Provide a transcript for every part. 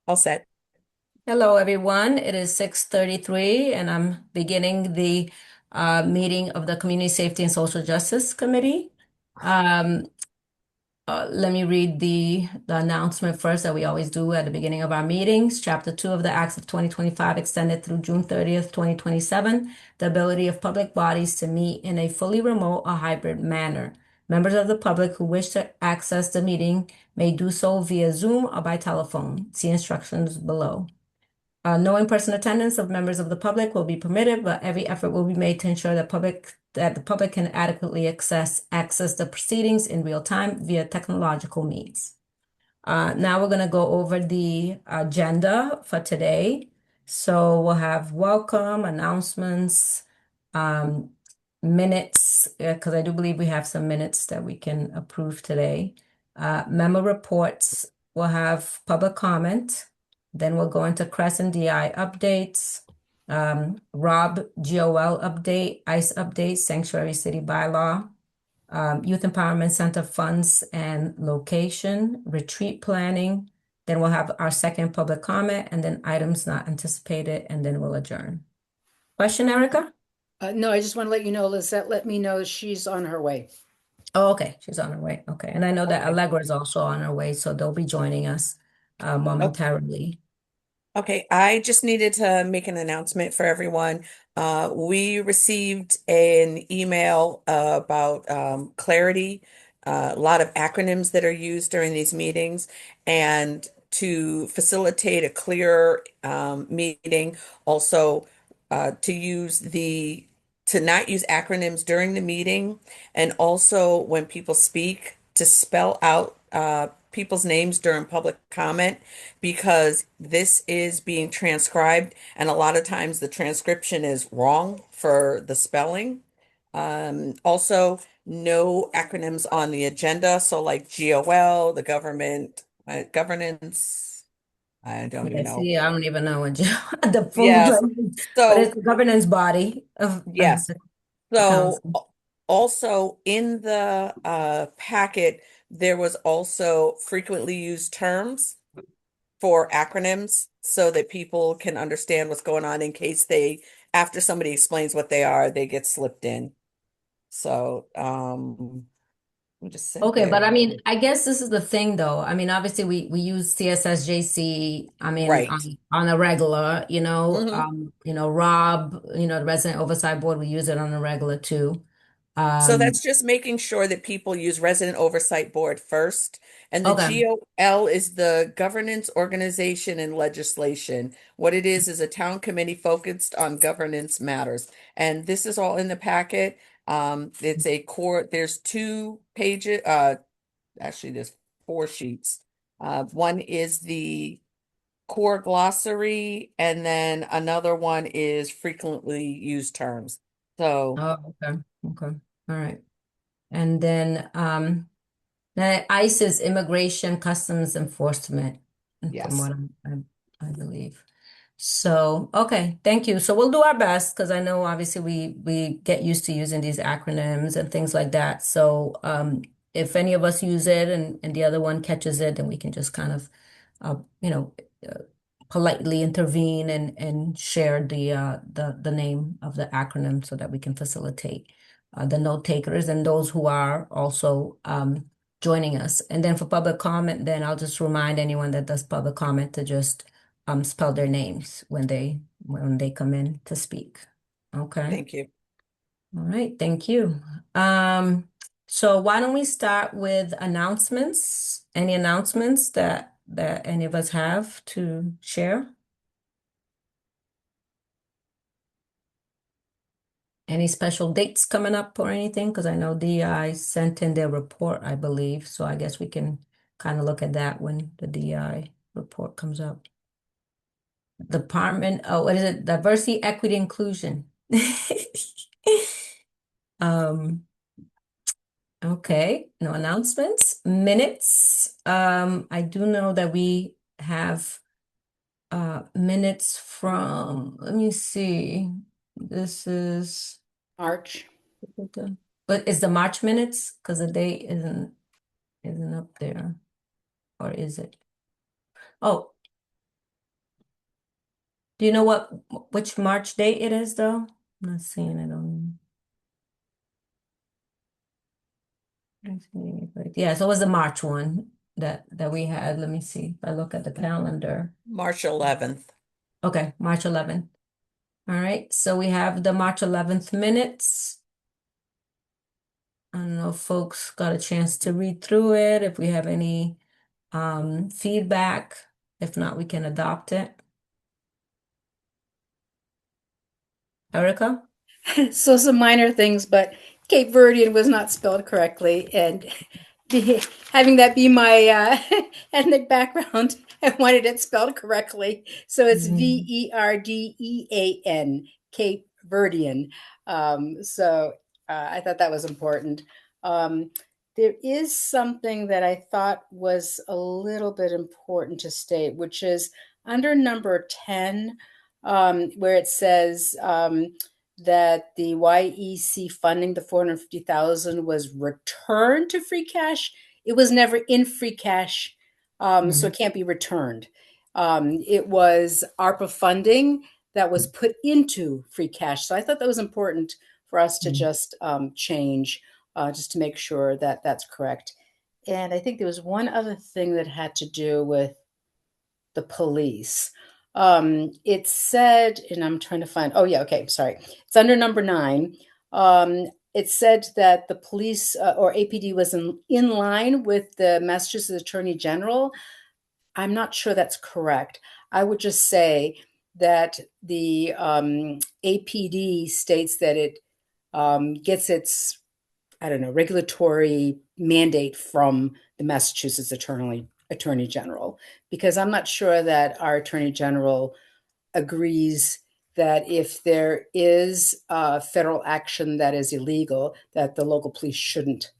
All set. Hello, everyone. It is 6:33, and I'm beginning the meeting of the Community Safety and Social Justice Committee. Um, Let me read the announcement first that we always do at the beginning of our meetings. Chapter 2 of the Acts of 2025 extended through June 30th, 2027, the ability of public bodies to meet in a fully remote or hybrid manner. Members of the public who wish to access the meeting may do so via Zoom or by telephone. See instructions below. No in-person attendance of members of the public will be permitted, but every effort will be made to ensure that the public can adequately access the proceedings in real time via technological means. Now we're going to go over the agenda for today. So we'll have welcome, announcements, um, minutes, because I do believe we have some minutes that we can approve today. Memo reports, we'll have public comment. Then we'll go into Crescent DI updates, Rob GOL update, ICE update, Sanctuary City bylaw, Youth Empowerment Center funds and location, retreat planning. Then we'll have our second public comment and then items not anticipated, and then we'll adjourn. Question, Erica? No, I just want to let you know, Lizette let me know she's on her way. Oh, okay. She's on her way. Okay. And I know that Okay. Allegra is also on her way, so they'll be joining us Oh, momentarily. okay. I just needed to make an announcement for everyone. We received an email about clarity, a lot of acronyms that are used during these meetings, and to facilitate a clear meeting, also to not use acronyms during the meeting, and also when people speak, to spell out people's names during public comment because this is being transcribed, and a lot of times the transcription is wrong for the spelling. Also, no acronyms on the agenda, so like GOL, the government, governance, I don't even Okay, know. see, I don't even know what the full, Yes. but it's So, the governance body of yes. the So council. also in the packet, there was also frequently used terms for acronyms so that people can understand what's going on in case after somebody explains what they are, they get slipped in. So, we just sent Okay, but there. I mean, I guess this is the thing though. I mean, obviously we use CSSJC, I mean, Right. on a regular, Hmm. Rob, the Resident Oversight Board, we use it on a regular too. So Um, that's just making sure that people use Resident Oversight Board first. And the okay. GOL is the Governance, Organization, and Legislation. What it is a town committee focused on governance matters. And this is all in the packet. It's a core, there's 2 pages, actually there's 4 sheets. One is the core glossary, and then another one is frequently used terms. So, Oh, okay. Okay. All right. And then ICE is Immigration Customs Enforcement, from yes. what I believe. So, okay, thank you. So we'll do our best because I know obviously we get used to using these acronyms and things like that. So, if any of us use it and the other one catches it, then we can just kind of, uh, you know, uh, politely intervene and share the name of the acronym so that we can facilitate the note takers and those who are also joining us. And then for public comment, then I'll just remind anyone that does public comment to just spell their names when they come in to speak. Okay. Thank you. All right. Thank you. Um, so why don't we start with announcements? Any announcements that any of us have to share? Any special dates coming up or anything? Because I know DI sent in their report, I believe. So I guess we can kind of look at that when the DI report comes up. Department, oh, what is it? Diversity, equity, inclusion. Um, okay, no announcements. Minutes. I do know that we have minutes from, let me see. This is March. but is the March minutes? Because the date isn't up there. Or is it? Oh. Do you know which March date it is though? I'm not seeing it on. Yeah, so it was the March one that we had. Let me see if I look at the calendar. March 11th. Okay, March 11th. All right, so we have the March 11th minutes. I don't know if folks got a chance to read through it, if we have any feedback. If not, we can adopt it. Erica? So some minor things, but Cape Verdean was not spelled correctly, and having that be my ethnic background, I wanted it spelled correctly. So it's Verdean, Cape Verdean. I thought that was important. Um, there is something that I thought was a little bit important to state, which is under number 10, where it says that the YEC funding, the 450,000, was returned to free cash. It was never in free cash, so it can't be returned. It was ARPA funding that was put into free cash. So I thought that was important for us to just change, just to make sure that that's correct. And I think there was one other thing that had to do with the police. It said, and I'm trying to find, oh yeah, okay, sorry. It's under number 9. It said that the police or APD was in line with the Massachusetts Attorney General. I'm not sure that's correct. I would just say that the APD states that it gets its, I don't know, regulatory mandate from the Massachusetts Attorney General, because I'm not sure that our Attorney General agrees that if there is federal action that is illegal, that the local police shouldn't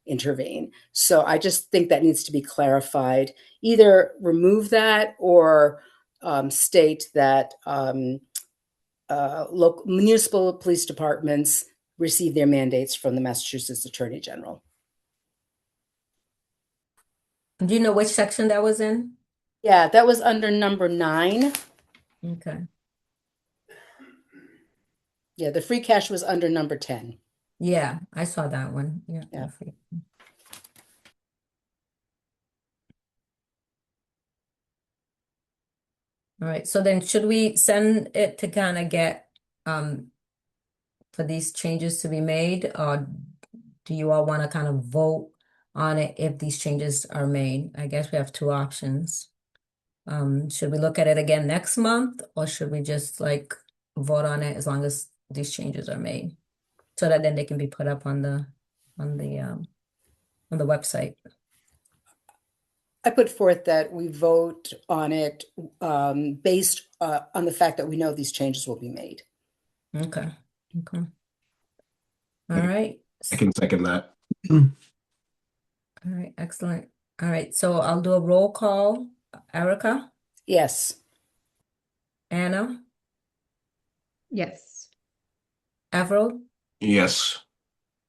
intervene. So I just think that needs to be clarified. Either remove that or state that local municipal police departments receive their mandates from the Massachusetts Attorney General. Do you know which section that was in? Yeah, that was under number 9. Okay. Yeah, the free cash was under number 10. Yeah, I saw that one. Yeah. Yeah. All right, so then should we send it to kind of get for these changes to be made, or do you all want to kind of vote on it if these changes are made? I guess we have two options. Should we look at it again next month, or should we just like vote on it as long as these changes are made, so that then they can be put up on the website? I put forth that we vote on it based on the fact that we know these changes will be made. Okay. Okay. All right. I can second that. All right, excellent. All right, so I'll do a roll call. Erica, Yes. Anna, Yes. Avril, Yes.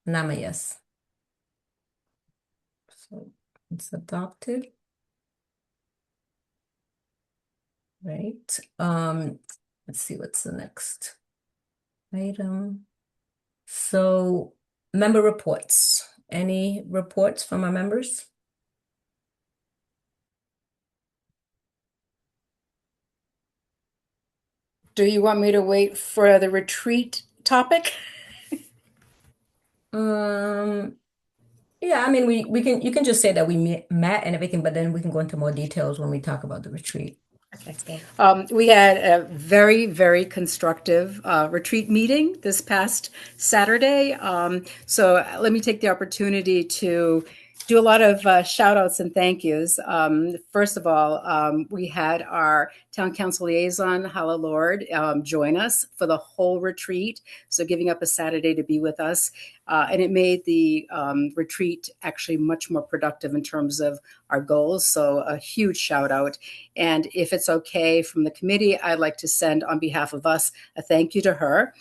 and I'm a yes. So it's adopted. Right. Let's see what's the next item. So member reports. Any reports from our members? Do you want me to wait for the retreat topic? Yeah, I mean we can you can just say that we met and everything, but then we can go into more details when we talk about the retreat. We had a very, very constructive retreat meeting this past Saturday. So let me take the opportunity to do a lot of shout outs and thank yous. First of all, we had our town council liaison, Hala Lord, join us for the whole retreat. So giving up a Saturday to be with us. And it made the retreat actually much more productive in terms of our goals. So a huge shout out. And if it's okay from the committee, I'd like to send on behalf of us a thank you to her.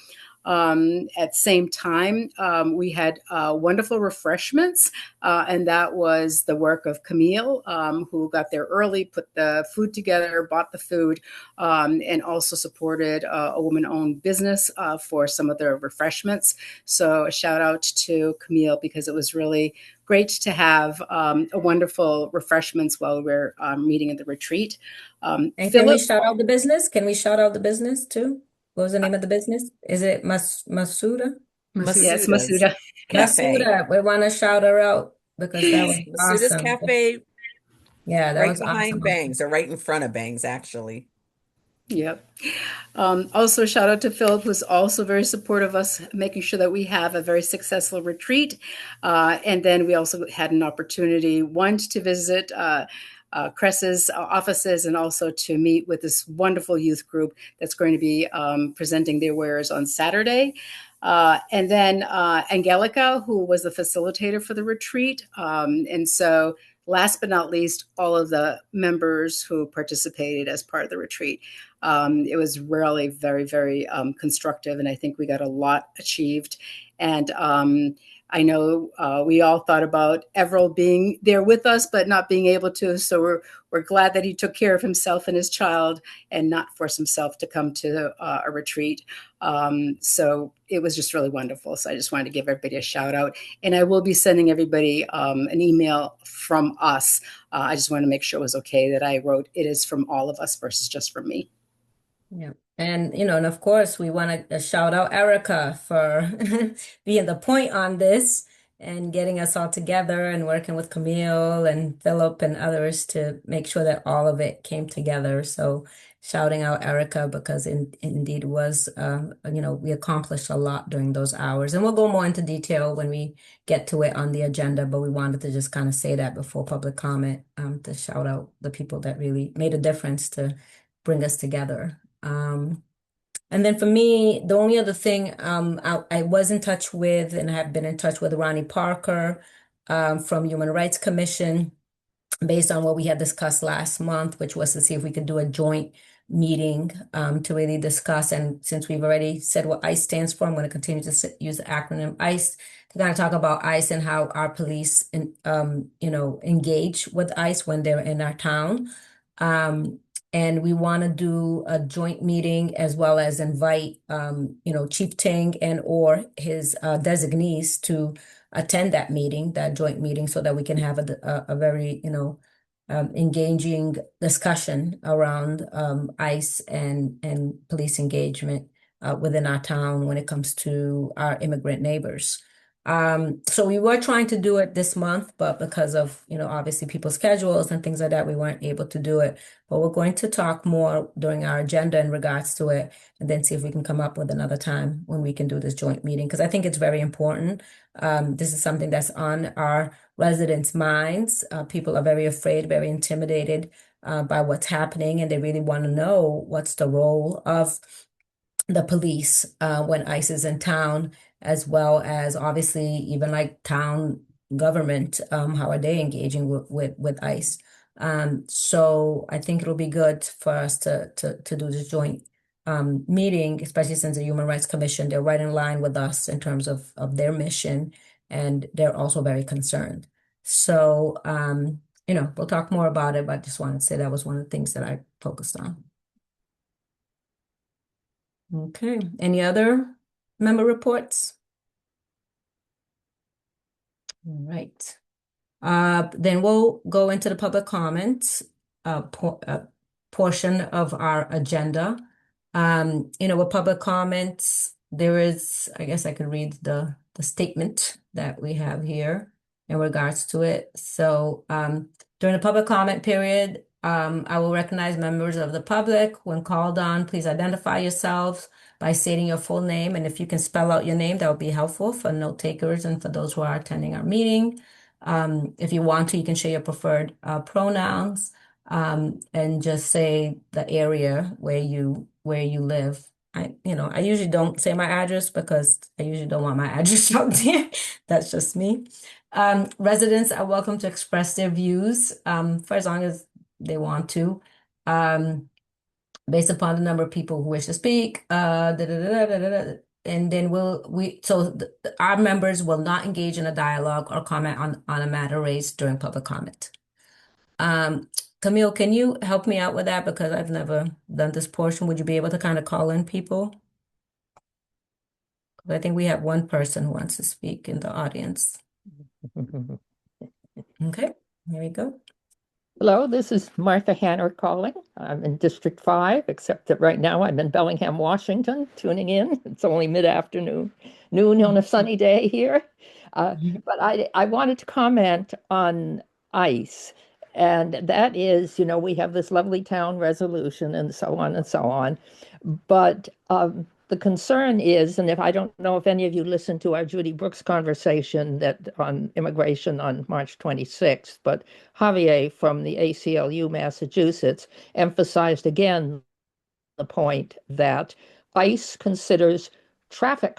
At the same time, we had wonderful refreshments, and that was the work of Camille, who got there early, put the food together, bought the food, and also supported a woman-owned business for some of the refreshments. So a shout out to Camille, because it was really great to have a wonderful refreshments while we're meeting at the retreat. And can we Philip, shout out the business? Can we shout out the business too? What was the name of the business? Is it Masuda? yes, Masuda's Masuda. Cafe. Masuda. We want to shout her out because that was Masuda's awesome. Cafe, Yeah, that right was behind awesome. Bangs, or right in front of Bangs, actually. Yep. Also, shout out to Philip, who's also very supportive of us, making sure that we have a very successful retreat. And then we also had an opportunity, one, to visit Cress's offices, and also to meet with this wonderful youth group that's going to be presenting their wares on Saturday. And then Angelica, who was the facilitator for the retreat. And so, last but not least, all of the members who participated as part of the retreat. It was really very, very constructive, and I think we got a lot achieved. And I know we all thought about Everell being there with us, but not being able to. So we're glad that he took care of himself and his child, and not force himself to come to a retreat. So it was just really wonderful. So I just wanted to give everybody a shout out, and I will be sending everybody an email from us. I just want to make sure it was okay that I wrote it is from all of us versus just from me. Yeah. And, and of course, we want to shout out Erica for being the point on this and getting us all together and working with Camille and Philip and others to make sure that all of it came together. So shouting out Erica, because indeed was, we accomplished a lot during those hours. And we'll go more into detail when we get to it on the agenda, but we wanted to just kind of say that before public comment, to shout out the people that really made a difference to bring us together. And then for me, the only other thing, I was in touch with, and have been in touch with Ronnie Parker, from Human Rights Commission, based on what we had discussed last month, which was to see if we could do a joint meeting, to really discuss. And since we've already said what ICE stands for, I'm going to continue to use the acronym ICE to kind of talk about ICE and how our police, engage with ICE when they're in our town. And we want to do a joint meeting, as well as invite, Chief Ting and or his designees to attend that meeting, that joint meeting, so that we can have a very, engaging discussion around ICE and police engagement within our town when it comes to our immigrant neighbors. So we were trying to do it this month, but because of, obviously people's schedules and things like that, we weren't able to do it. But we're going to talk more during our agenda in regards to it, and then see if we can come up with another time when we can do this joint meeting, because I think it's very important. This is something that's on our residents' minds. People are very afraid, very intimidated by what's happening, and they really want to know what's the role of the police when ICE is in town, as well as obviously even like town government. How are they engaging with ICE? So I think it'll be good for us to do this joint meeting, especially since the Human Rights Commission, they're right in line with us in terms of their mission, and they're also very concerned. So, we'll talk more about it, but I just wanted to say that was one of the things that I focused on. Okay, any other member reports? All right. Then we'll go into the public comments portion of our agenda. With public comments, there is, I guess I could read the statement that we have here in regards to it. So during the public comment period, I will recognize members of the public. When called on, please identify yourselves by stating your full name. And if you can spell out your name, that would be helpful for note takers and for those who are attending our meeting. If you want to, you can share your preferred pronouns, and just say the area where you live. I usually don't say my address because I usually don't want my address out there. That's just me. Residents are welcome to express their views for as long as they want to, based upon the number of people who wish to speak. and then our members will not engage in a dialogue or comment on a matter raised during public comment. Camille, can you help me out with that? Because I've never done this portion. Would you be able to kind of call in people? I think we have one person who wants to speak in the audience. Okay, there we go. Hello, this is Martha Hanner calling. I'm in District 5, except that right now I'm in Bellingham, Washington, tuning in. It's only mid-afternoon, noon on a sunny day here. But I wanted to comment on ICE. And that is, we have this lovely town resolution and so on and so on. But the concern is, and if I don't know if any of you listened to our Judy Brooks conversation that on immigration on March 26th, but Javier from the ACLU Massachusetts emphasized again the point that ICE considers traffic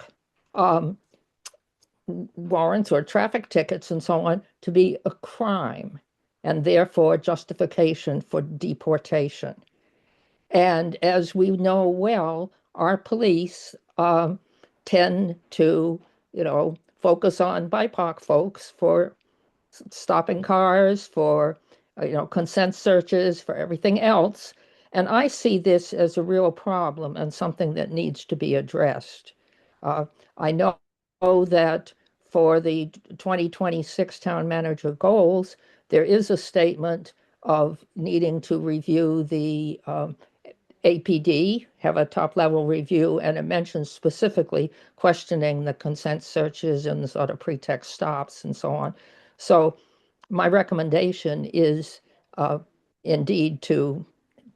warrants or traffic tickets and so on to be a crime and therefore justification for deportation. And as we know well, our police tend to, focus on BIPOC folks for stopping cars, for, consent searches, for everything else. And I see this as a real problem and something that needs to be addressed. I know that for the 2026 town manager goals, there is a statement of needing to review the APD, have a top level review, and it mentions specifically questioning the consent searches and the sort of pretext stops and so on. So my recommendation is indeed to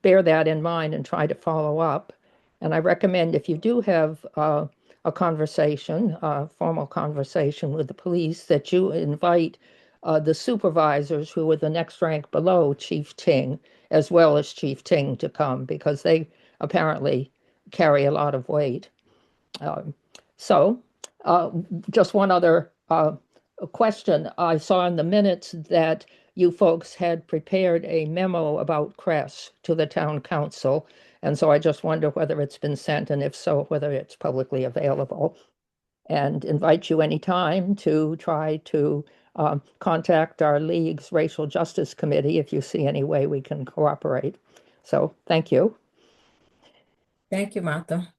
bear that in mind and try to follow up. And I recommend if you do have a conversation, a formal conversation with the police, that you invite the supervisors who are the next rank below Chief Ting, as well as Chief Ting, to come because they apparently carry a lot of weight. So just one other question. I saw in the minutes that you folks had prepared a memo about CRESS to the town council. And so I just wonder whether it's been sent, and if so, whether it's publicly available. And invite you anytime to try to contact our league's Racial Justice Committee if you see any way we can cooperate. So thank you. Thank you, Martha.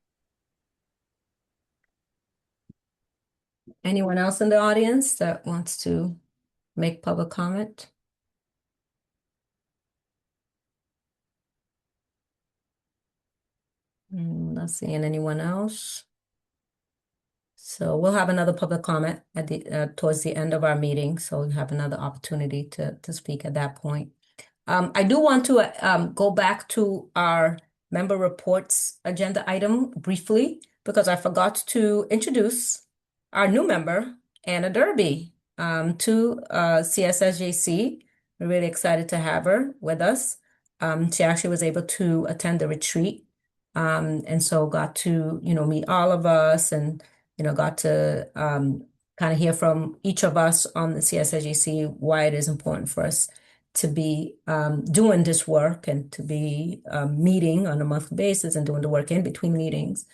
Anyone else in the audience that wants to make public comment? Not seeing anyone else. So we'll have another public comment at the towards the end of our meeting. So we'll have another opportunity to speak at that point. I do want to go back to our member reports agenda item briefly because I forgot to introduce our new member, Anna Derby, to CSSJC. We're really excited to have her with us. She actually was able to attend the retreat, and so got to, meet all of us and, got to kind of hear from each of us on the CSSJC why it is important for us to be doing this work and to be meeting on a monthly basis and doing the work in between meetings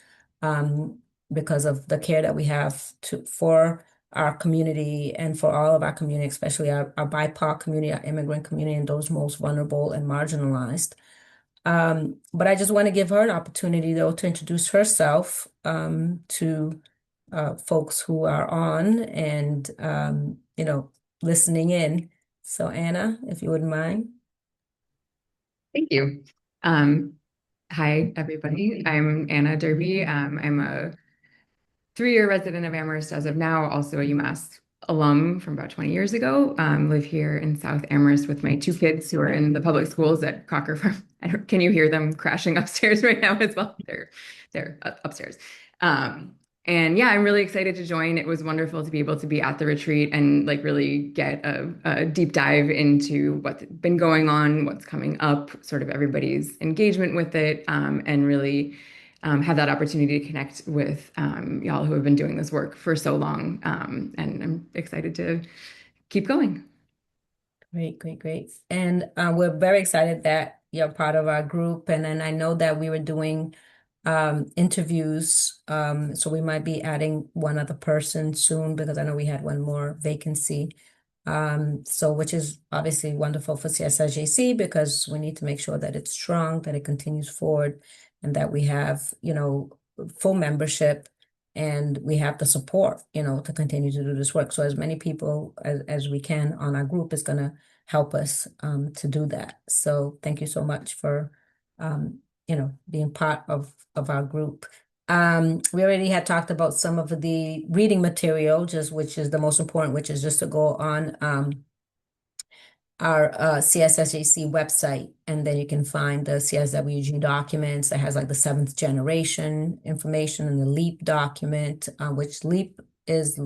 because of the care that we have for our community and for all of our community, especially our BIPOC community, our immigrant community, and those most vulnerable and marginalized. But I just want to give her an opportunity, though, to introduce herself to folks who are on and, listening in. So Anna, if you wouldn't mind. Thank you. Hi, everybody. I'm Anna Derby. I'm a 3-year resident of Amherst as of now, also a UMass alum from about 20 years ago. Live here in South Amherst with my 2 kids who are in the public schools at Crocker Farm. Can you hear them crashing upstairs right now as well? They're upstairs. And yeah, I'm really excited to join. It was wonderful to be able to be at the retreat and really get a deep dive into what's been going on, what's coming up, sort of everybody's engagement with it, and really have that opportunity to connect with y'all who have been doing this work for so long. And I'm excited to keep going. Great. And we're very excited that you're part of our group. And then I know that we were doing interviews. So we might be adding one other person soon because I know we had one more vacancy. So which is obviously wonderful for CSSJC because we need to make sure that it's strong, that it continues forward, and that we have, full membership and we have the support, to continue to do this work. So as many people as we can on our group is going to help us to do that. So thank you so much for being part of our group. We already had talked about some of the reading material, which is the most important, which is just to go on our CSSJC website, and then you can find the CSWG documents that has like the seventh generation information and the LEAP document, which LEAP is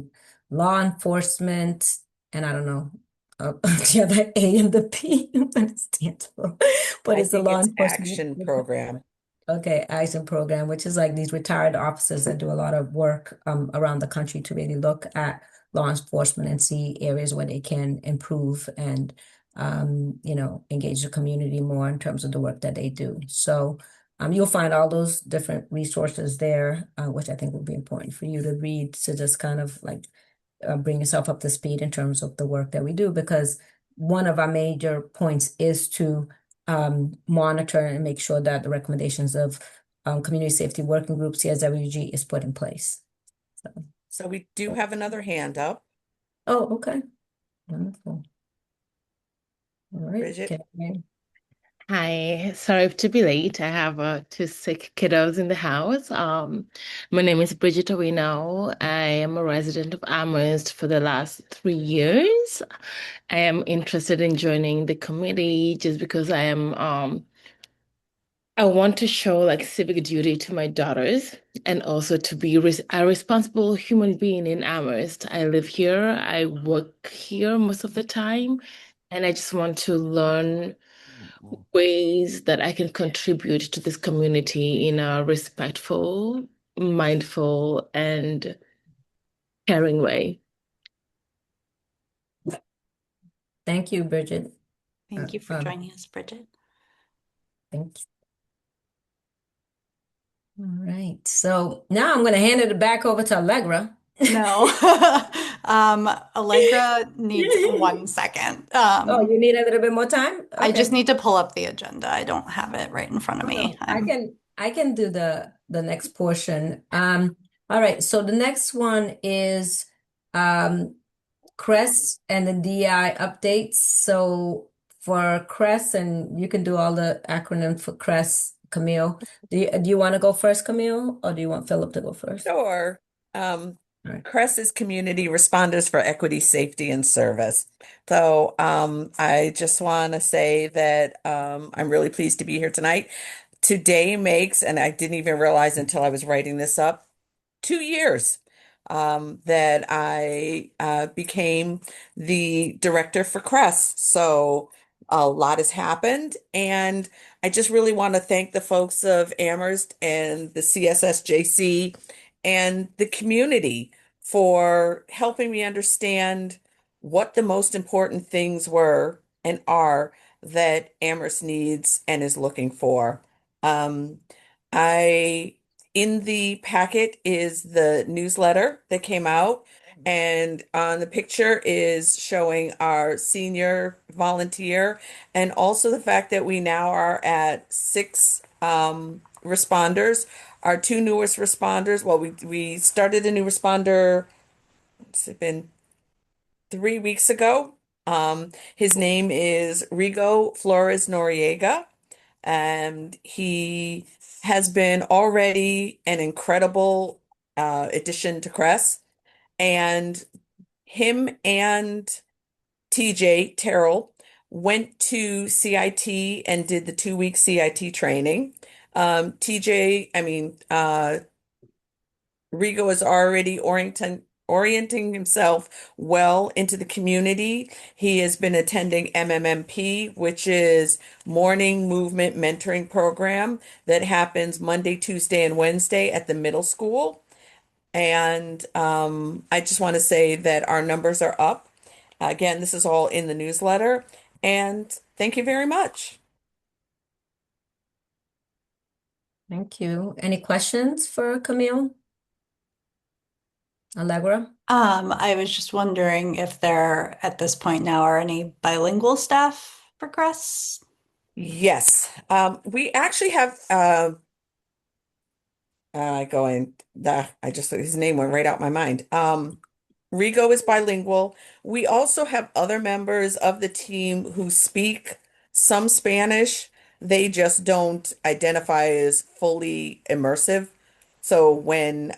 law enforcement, and I don't know the other A and the P what it stands for, but I it's the think law it's enforcement. action program. Okay, action program, which is like these retired officers that do a lot of work around the country to really look at law enforcement and see areas where they can improve and engage the community more in terms of the work that they do. So you'll find all those different resources there, which I think will be important for you to read to just kind of like bring yourself up to speed in terms of the work that we do, because one of our major points is to monitor and make sure that the recommendations of Community Safety Working Group, CSWG, is put in place. So we do have another hand up. Oh, okay. Wonderful. All right. Bridget? Okay. Hi, sorry to be late. I have two sick kiddos in the house. My name is Bridget Owino. I am a resident of Amherst for the last 3 years. I am interested in joining the committee just because I want to show like civic duty to my daughters and also to be a responsible human being in Amherst. I live here, I work here most of the time, and I just want to learn ways that I can contribute to this community in a respectful, mindful, and caring way. Thank you, Bridget. Thank you for Um, joining us, Bridget. Thank you. All right. So now I'm going to hand it back over to Allegra. No, Allegra needs 1 second. Oh, you need a little bit more time? I just Okay. need to pull up the agenda. I don't have it right in front of me. No, I can do the next portion. All right. So the next one is CRESS and the DI updates. So for CRESS, and you can do all the acronym for CRESS, Camille. Do you want to go first, Camille, or do you want Philip to go first? Sure. Right. CRESS is Community Responders for Equity, Safety, and Service. So I just want to say that I'm really pleased to be here tonight. Today makes, and I didn't even realize until I was writing this up, 2 years that I became the director for CRESS. So a lot has happened, and I just really want to thank the folks of Amherst and the CSSJC and the community for helping me understand what the most important things were and are that Amherst needs and is looking for. Um, I in the packet is the newsletter that came out, and on the picture is showing our senior volunteer, and also the fact that we now are at 6 responders. Our two newest responders, well, we started a new responder, it's been 3 weeks ago. His name is Rigo Flores Noriega, and he has been already an incredible addition to CRESS. And him and TJ Terrell went to CIT and did the 2 week CIT training. TJ, I mean, Rigo is already orienting himself well into the community. He has been attending MMMP, which is Morning Movement Mentoring Program that happens Monday, Tuesday, and Wednesday at the middle school. And I just want to say that our numbers are up. Again, this is all in the newsletter. And thank you very much. Thank you. Any questions for Camille? Allegra? I was just wondering if there, at this point now, are any bilingual staff for Crest? Yes, we actually have going the I just his name went right out my mind. Rigo is bilingual. We also have other members of the team who speak some Spanish. They just don't identify as fully immersive. So when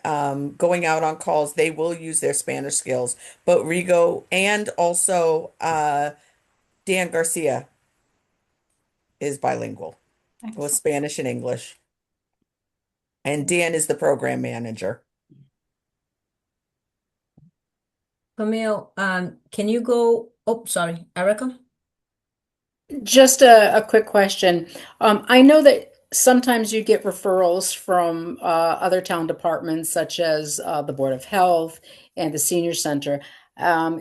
going out on calls, they will use their Spanish skills. But Rigo and also Dan Garcia is bilingual with Excellent. Spanish and English. And Dan is the program manager. Camille, can you go? Oh, sorry, Erica? Just a quick question. I know that sometimes you get referrals from other town departments, such as the Board of Health and the Senior Center.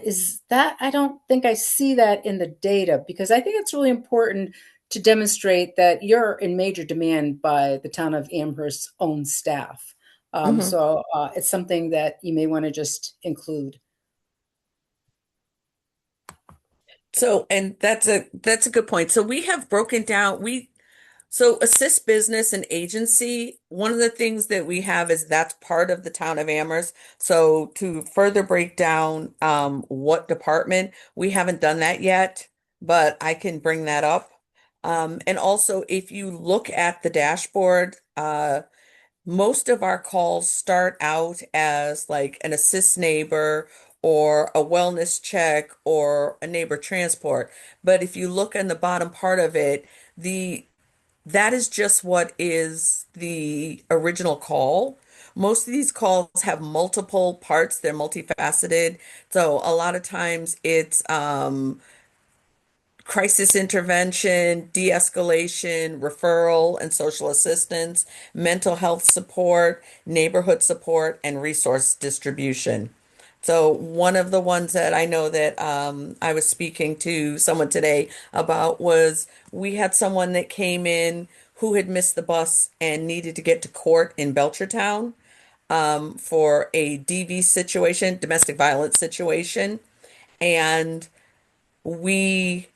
Is that, I don't think I see that in the data because I think it's really important to demonstrate that you're in major demand by the town of Amherst's own staff. Mhm. So it's something that you may want to just include. So, and that's a good point. So we have broken down so assist business and agency, one of the things that we have is that's part of the town of Amherst. So to further break down what department, we haven't done that yet, but I can bring that up. And also if you look at the dashboard, most of our calls start out as like an assist neighbor or a wellness check or a neighbor transport. But if you look in the bottom part of it, the that is just what is the original call. Most of these calls have multiple parts, they're multifaceted. So a lot of times it's crisis intervention, de-escalation, referral and social assistance, mental health support, neighborhood support, and resource distribution. So one of the ones that I know that I was speaking to someone today about was we had someone that came in who had missed the bus and needed to get to court in Belchertown for a DV situation, domestic violence situation, and we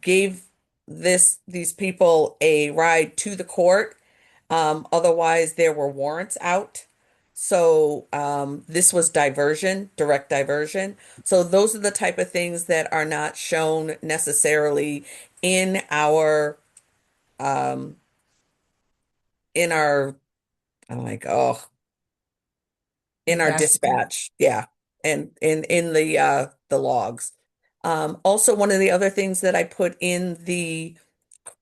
gave these people a ride to the court. Otherwise, there were warrants out. So this was diversion, direct diversion. So those are the type of things that are not shown necessarily in um, our I'm like, oh, in our Dash. dispatch. Yeah. And in the logs. Also, one of the other things that I put in the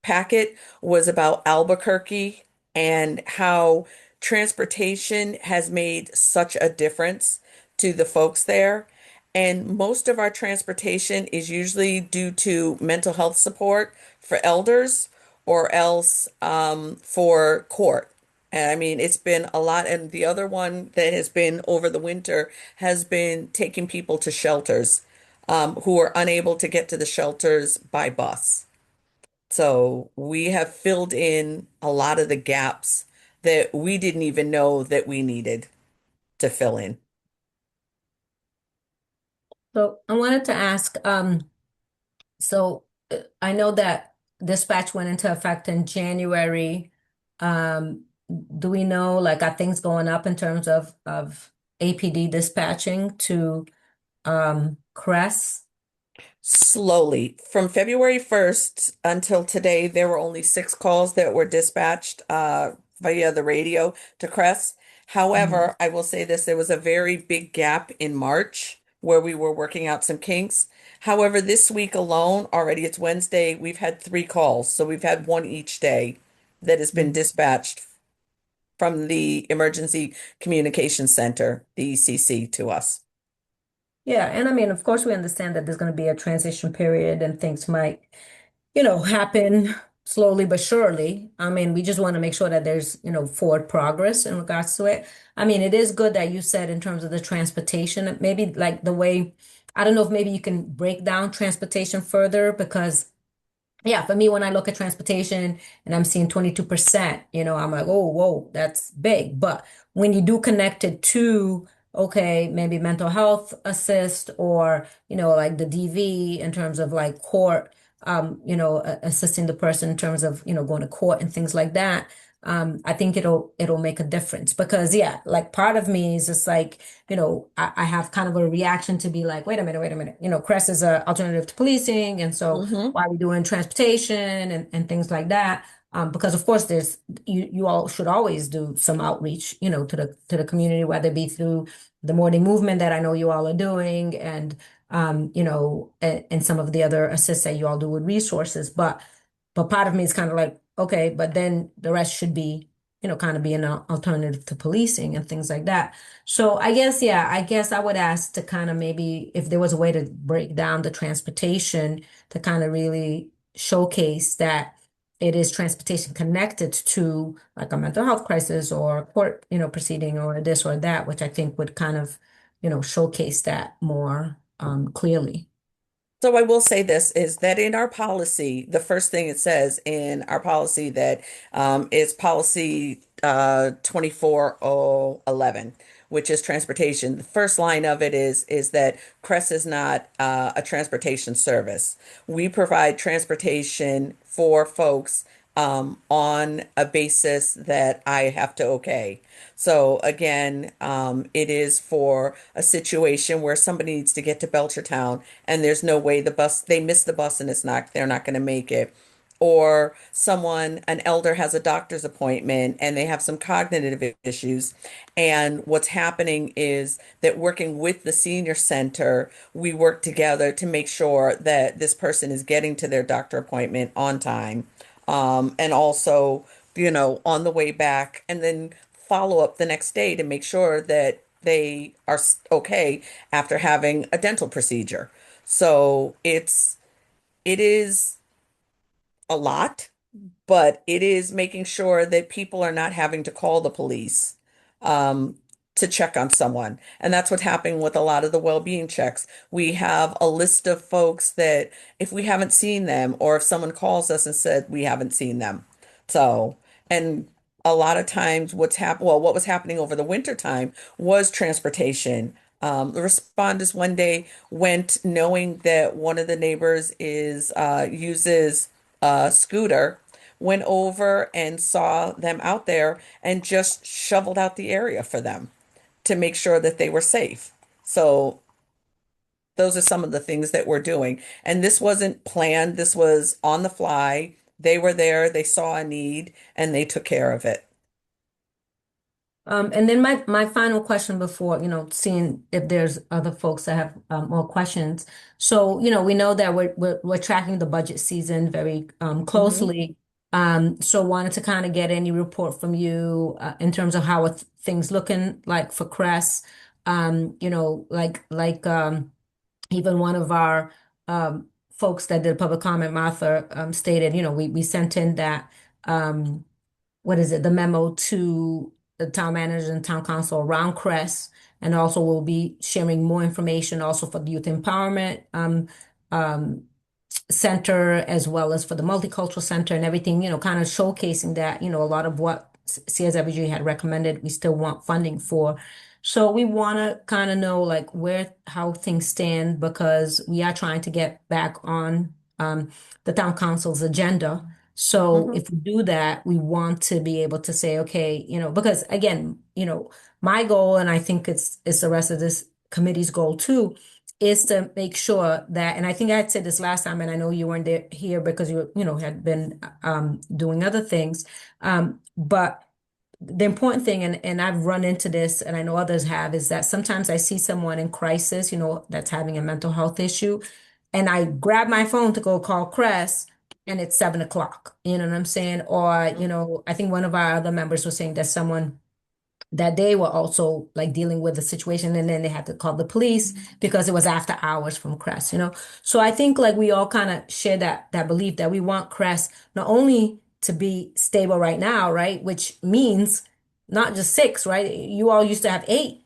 packet was about Albuquerque and how transportation has made such a difference to the folks there. And most of our transportation is usually due to mental health support for elders or else for court. And I mean, it's been a lot. And the other one that has been over the winter has been taking people to shelters who are unable to get to the shelters by bus. So we have filled in a lot of the gaps that we didn't even know that we needed to fill in. So I wanted to ask, so I know that dispatch went into effect in January. Um, do we know, like, are things going up in terms of APD dispatching to Crest? Slowly. From February 1st until today, there were only 6 calls that were dispatched via the radio to Crest. However, I will say this, there was a very big gap in March where we were working out some kinks. However, this week alone, already it's Wednesday, we've had 3 calls. So we've had one each day that has been dispatched from the Emergency Communication Center, the ECC, to us. Yeah, and I mean, of course, we understand that there's going to be a transition period and things might, happen slowly but surely. I mean, we just want to make sure that there's, forward progress in regards to it. I mean, it is good that you said in terms of the transportation, maybe like the way, I don't know if maybe you can break down transportation further because yeah, for me, when I look at transportation and I'm seeing 22%, I'm like, oh, whoa, that's big. But when you do connect it to, okay, maybe mental health assist or, like the DV in terms of like court, assisting the person in terms of, going to court and things like that. I think it'll make a difference because yeah, like part of me is just like, I have kind of a reaction to be like, wait a minute, CREST is an alternative to policing. And so Hmm. why we doing transportation and things like that. Because of course there's you all should always do some outreach, to the community, whether it be through the morning movement that I know you all are doing and and some of the other assists that you all do with resources. But part of me is kind of like, okay, but then the rest should be, kind of be an alternative to policing and things like that. So I guess, yeah, I guess I would ask to kind of maybe if there was a way to break down the transportation to kind of really showcase that it is transportation connected to like a mental health crisis or a court, proceeding or this or that, which I think would kind of, showcase that more clearly. So I will say this is that in our policy, the first thing it says in our policy that is policy 24011, which is transportation. The first line of it is that CREST is not a transportation service. We provide transportation for folks on a basis that I have to okay. So again, it is for a situation where somebody needs to get to Belchertown and there's no way they missed the bus and they're not going to make it. Or an elder has a doctor's appointment and they have some cognitive issues. And what's happening is that working with the senior center, we work together to make sure that this person is getting to their doctor appointment on time. And also, on the way back, and then follow up the next day to make sure that they are okay after having a dental procedure. So it is a lot, but it is making sure that people are not having to call the police um, to check on someone. And that's what's happening with a lot of the well-being checks. We have a list of folks that if we haven't seen them, or if someone calls us and said we haven't seen them. So, and a lot of times what was happening over the winter time was transportation. The responders one day went knowing that one of the neighbors uses a scooter, went over and saw them out there and just shoveled out the area for them to make sure that they were safe. So those are some of the things that we're doing. And this wasn't planned, this was on the fly. They were there, they saw a need, and they took care of it. And then my final question before, seeing if there's other folks that have more questions. So, we know that we're tracking the budget season very Mhm. closely. So wanted to kind of get any report from you in terms of how are things looking like for CREST. Like even one of our folks that did public comment, Martha, stated, we sent in that. What is it, the memo to the town manager and town council around CREST. And also we'll be sharing more information also for the youth empowerment um, center as well as for the multicultural center and everything, kind of showcasing that, a lot of what CSWG had recommended, we still want funding for. So we want to kind of know like how things stand because we are trying to get back on the town council's agenda. So Mhm. if we do that, we want to be able to say, okay, because again, my goal, and I think it's the rest of this committee's goal too, is to make sure that, and I think I had said this last time, and I know you weren't here because you had been doing other things. But the important thing, and I've run into this, and I know others have, is that sometimes I see someone in crisis, that's having a mental health issue, and I grab my phone to go call CREST, and it's 7 o'clock. You know what I'm saying? Or, I think one of our other members was saying that someone that they were also like dealing with the situation and then they had to call the police because it was after hours from CREST. So I think like we all kind of share that belief that we want CREST not only to be stable right now, right? Which means not just six, right? You all used to have eight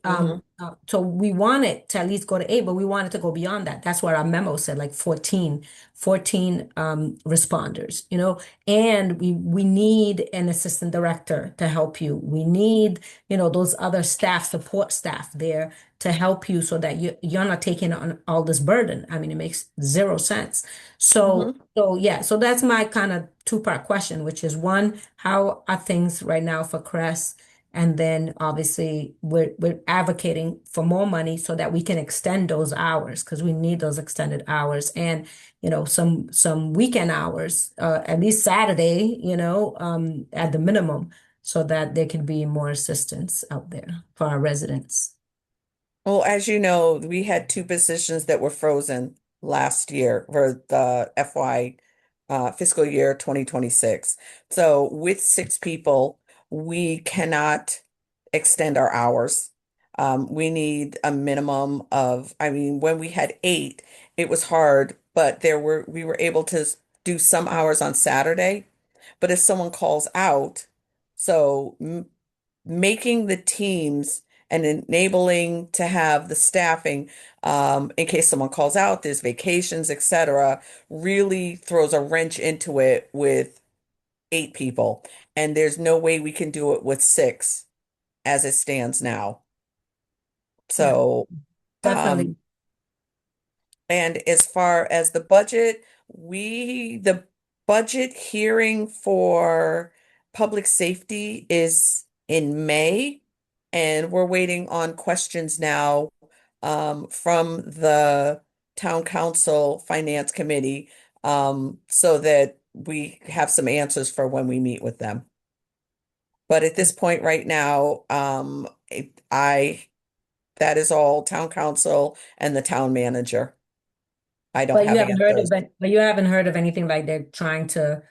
Mhm. So we wanted to at least go to 8, but we wanted to go beyond that. That's what our memo said, like 14 responders, and we need an assistant director to help you. We need, those other support staff there to help you so that you're not taking on all this burden. I mean, it makes zero sense. So, Mhm. so yeah, so that's my kind of two-part question, which is one, how are things right now for Crest? And then obviously we're advocating for more money so that we can extend those hours because we need those extended hours and some weekend hours, at least Saturday, at the minimum, so that there can be more assistance out there for our residents. Well, as you know, we had two positions that were frozen last year for the FY fiscal year 2026. So with 6 people, we cannot extend our hours. We need a minimum of, I mean, when we had 8, it was hard, but we were able to do some hours on Saturday. But if someone calls out, so making the teams and enabling to have the staffing in case someone calls out, there's vacations, etc., really throws a wrench into it with 8 people. And there's no way we can do it with 6 as it stands now. Yeah, So, definitely. um, and as far as the budget, the budget hearing for public safety is in May, and we're waiting on questions now from the town council finance committee so that we have some answers for when we meet with them. But at this point right now, that is all town council and the town manager. I don't But you have haven't heard answers. of it, but you haven't heard of anything like they're trying to,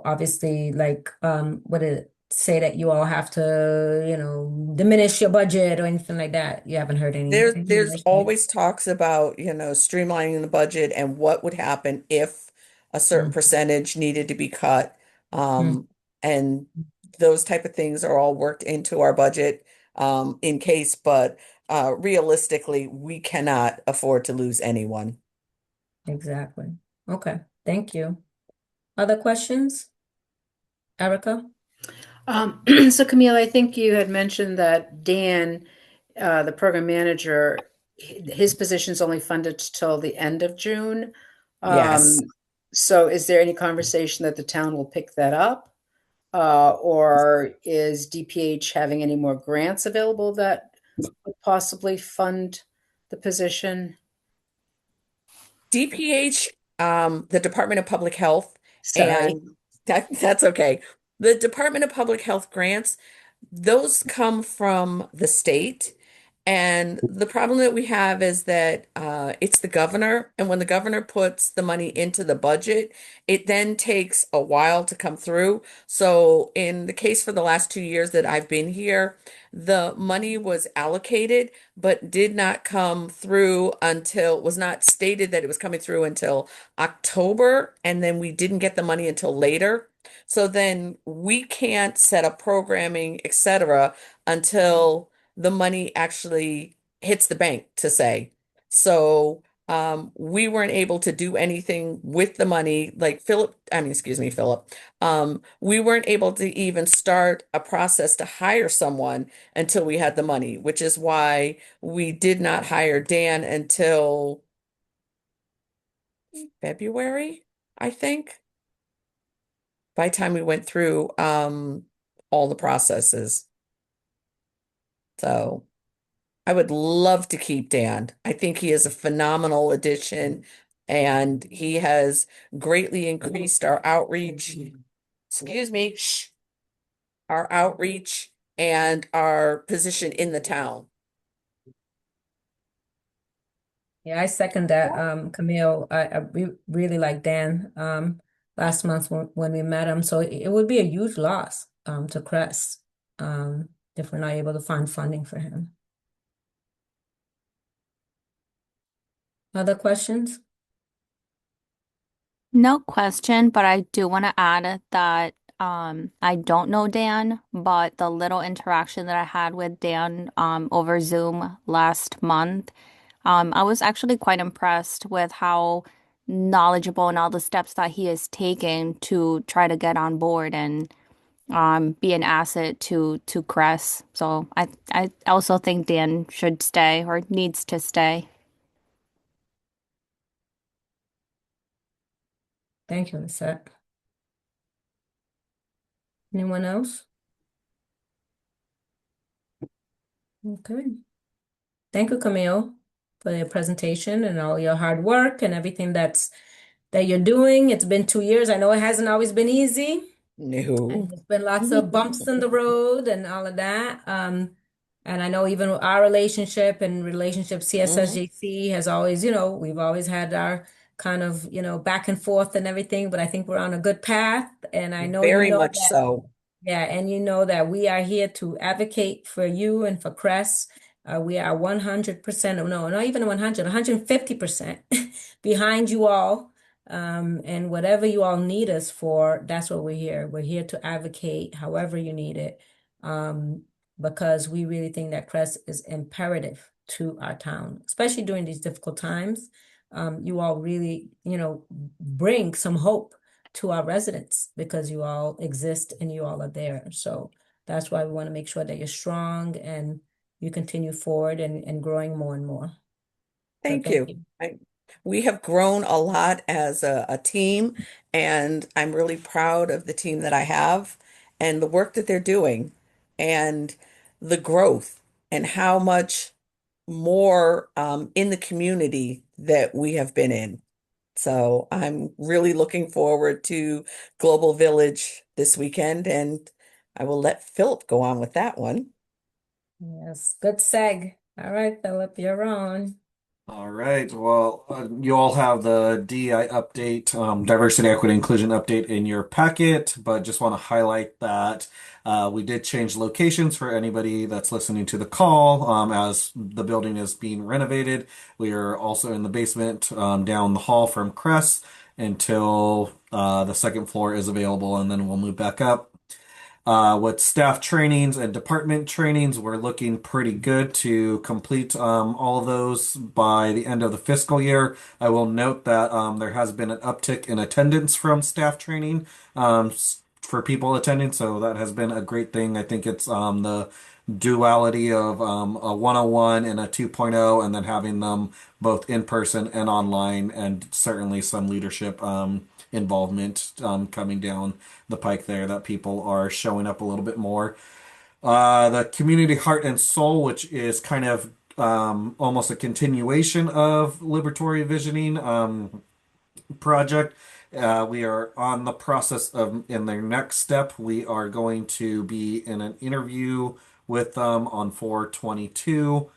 obviously like what it say that you all have to, diminish your budget or anything like that. You haven't heard any There's mention? always talks about, streamlining the budget and what would happen if a certain Mm, percentage needed to be cut. mm, And those type of things are all worked into our budget in case, but realistically, we cannot afford to lose anyone. exactly. Okay, thank you. Other questions? Erica? So Camille, I think you had mentioned that Dan, the program manager, his position is only funded till the end of June. Yes. Um, so is there any conversation that the town will pick that up? Or is DPH having any more grants available that would possibly fund the position? DPH, the Department of Public Health, Sorry. and that's okay. The Department of Public Health grants, those come from the state. And the problem that we have is that it's the governor, and when the governor puts the money into the budget, it then takes a while to come through. So, in the case for the last 2 years that I've been here, the money was allocated, but did not come through until, was not stated that it was coming through until October, and then we didn't get the money until later. So then we can't set up programming, etc., until the money actually hits the bank, to say. So we weren't able to do anything with the money, like excuse me, Philip. We weren't able to even start a process to hire someone until we had the money, which is why we did not hire Dan until February, I think, by the time we went through all the processes. So I would love to keep Dan. I think he is a phenomenal addition, and he has greatly increased our outreach. Excuse me, our outreach and our position in the town. Yeah, I second that, Camille. Really like Dan last month when we met him. So it would be a huge loss to Crest if we're not able to find funding for him. Other questions? No question, but I do want to add that I don't know Dan, but the little interaction that I had with Dan over Zoom last month, I was actually quite impressed with how knowledgeable and all the steps that he is taking to try to get on board and be an asset to Crest. So I also think Dan should stay or needs to stay. Thank you, Lisette. Anyone else? Okay. Thank you, Camille, for your presentation and all your hard work and everything that you're doing. It's been 2 years. I know it hasn't always been easy. No. And there's been lots of bumps in the road and all of that. And I know even our relationship and relationship CSSJC has always, we've always had our kind of, back and forth and everything, but I think we're on a good path. And I know Very much so. yeah, and you know that we are here to advocate for you and for Crest. We are 100%, no, not even 100, 150% behind you all. And whatever you all need us for, that's what we're here. We're here to advocate however you need it. Because we really think that Crest is imperative to our town, especially during these difficult times. You all really, bring some hope to our residents because you all exist and you all are there. So that's why we want to make sure that you're strong and you continue forward and growing more and more. So Thank you. We have grown a lot as a team, and I'm really proud of the team that I have and the work that they're doing and the growth and how much more in the community that we have been in. So I'm really looking forward to Global Village this weekend, and I will let Philip go on with that one. Yes, good seg. All right, Philip, you're on. All right. Well, you all have the DEI update, diversity, equity, inclusion update in your packet, but just want to highlight that we did change locations for anybody that's listening to the call as the building is being renovated. We are also in the basement down the hall from Crest until the second floor is available, and then we'll move back up. With staff trainings and department trainings, we're looking pretty good to complete all of those by the end of the fiscal year. I will note that there has been an uptick in attendance from staff training for people attending, so that has been a great thing. I think it's the duality of a 101 and a 2.0, and then having them both in person and online, and certainly some leadership involvement coming down the pike there that people are showing up a little bit more. The Community Heart and Soul, which is kind of almost a continuation of Liberatory Visioning project. We are on the process of, in their next step, we are going to be in an interview with them on 4/22.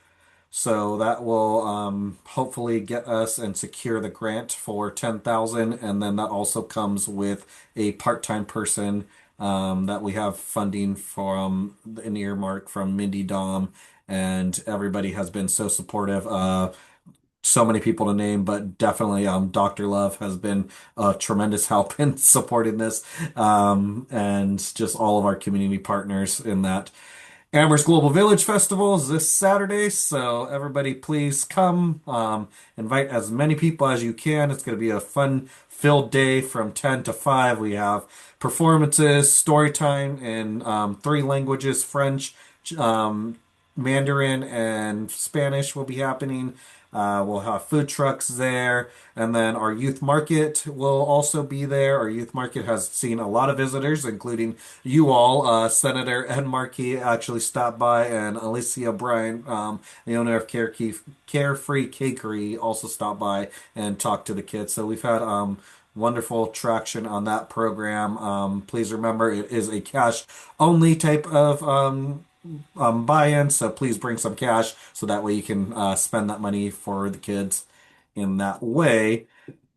So that will hopefully get us and secure the grant for 10,000, and then that also comes with a part-time person that we have funding from an earmark from Mindy Dom, and everybody has been so supportive. So many people to name, but definitely Dr. Love has been a tremendous help in supporting this, and just all of our community partners in that. Amherst Global Village Festival is this Saturday, so everybody please come. Invite as many people as you can. It's going to be a fun-filled day from 10 to 5. We have performances, story time in 3 languages, French, Mandarin, and Spanish will be happening. We'll have food trucks there, and then our youth market will also be there. Our youth market has seen a lot of visitors, including you all. Senator Ed Markey actually stopped by, and Alicia Bryan, the owner of Carefree Cakery, also stopped by and talked to the kids. So we've had wonderful traction on that program. Please remember, it is a cash only type of buy-in, so please bring some cash so that way you can spend that money for the kids in that way.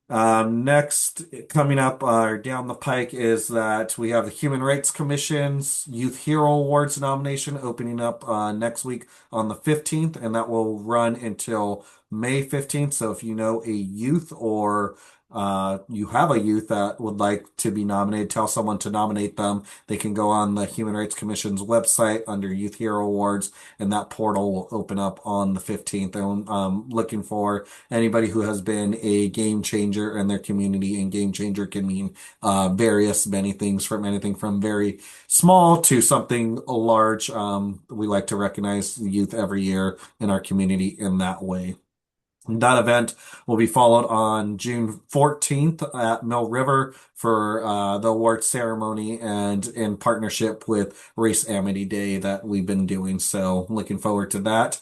Next, coming up down the pike is that we have the Human Rights Commission's Youth Hero Awards nomination opening up next week on the 15th, and that will run until May 15th. So if you know a youth or you have a youth that would like to be nominated, tell someone to nominate them. They can go on the Human Rights Commission's website under Youth Hero Awards, and that portal will open up on the 15th. And looking for anybody who has been a game changer in their community, and game changer can mean many things, from anything from very small to something large. We like to recognize the youth every year in our community in that way. That event will be followed on June 14th at Mill River for the award ceremony and in partnership with Race Amity Day that we've been doing. So looking forward to that.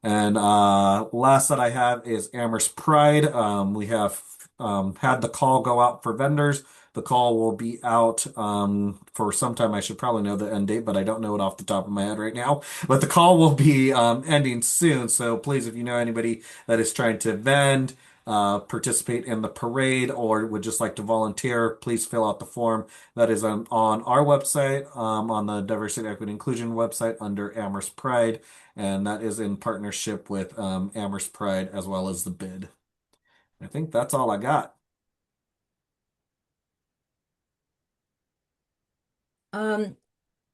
And last that I have is Amherst Pride. We have had the call go out for vendors. The call will be out for some time. I should probably know the end date, but I don't know it off the top of my head right now. But the call will be ending soon. So please, if you know anybody that is trying to vend, participate in the parade, or would just like to volunteer, please fill out the form that is on our website, on the Diversity, Equity, Inclusion website under Amherst Pride. And that is in partnership with Amherst Pride as well as the bid. I think that's all I got.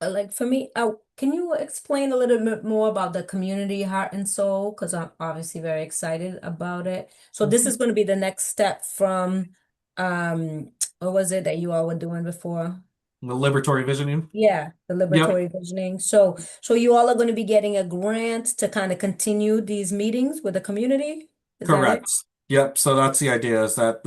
Like for me, can you explain a little bit more about the community heart and soul? Because I'm obviously very excited about it. So this is going to be the next step from, what was it that you all were doing before? The Liberatory Visioning? Yeah, the Yep. liberatory visioning. So you all are going to be getting a grant to kind of continue these meetings with the community? Is that it? Correct. Yep. So that's the idea, is that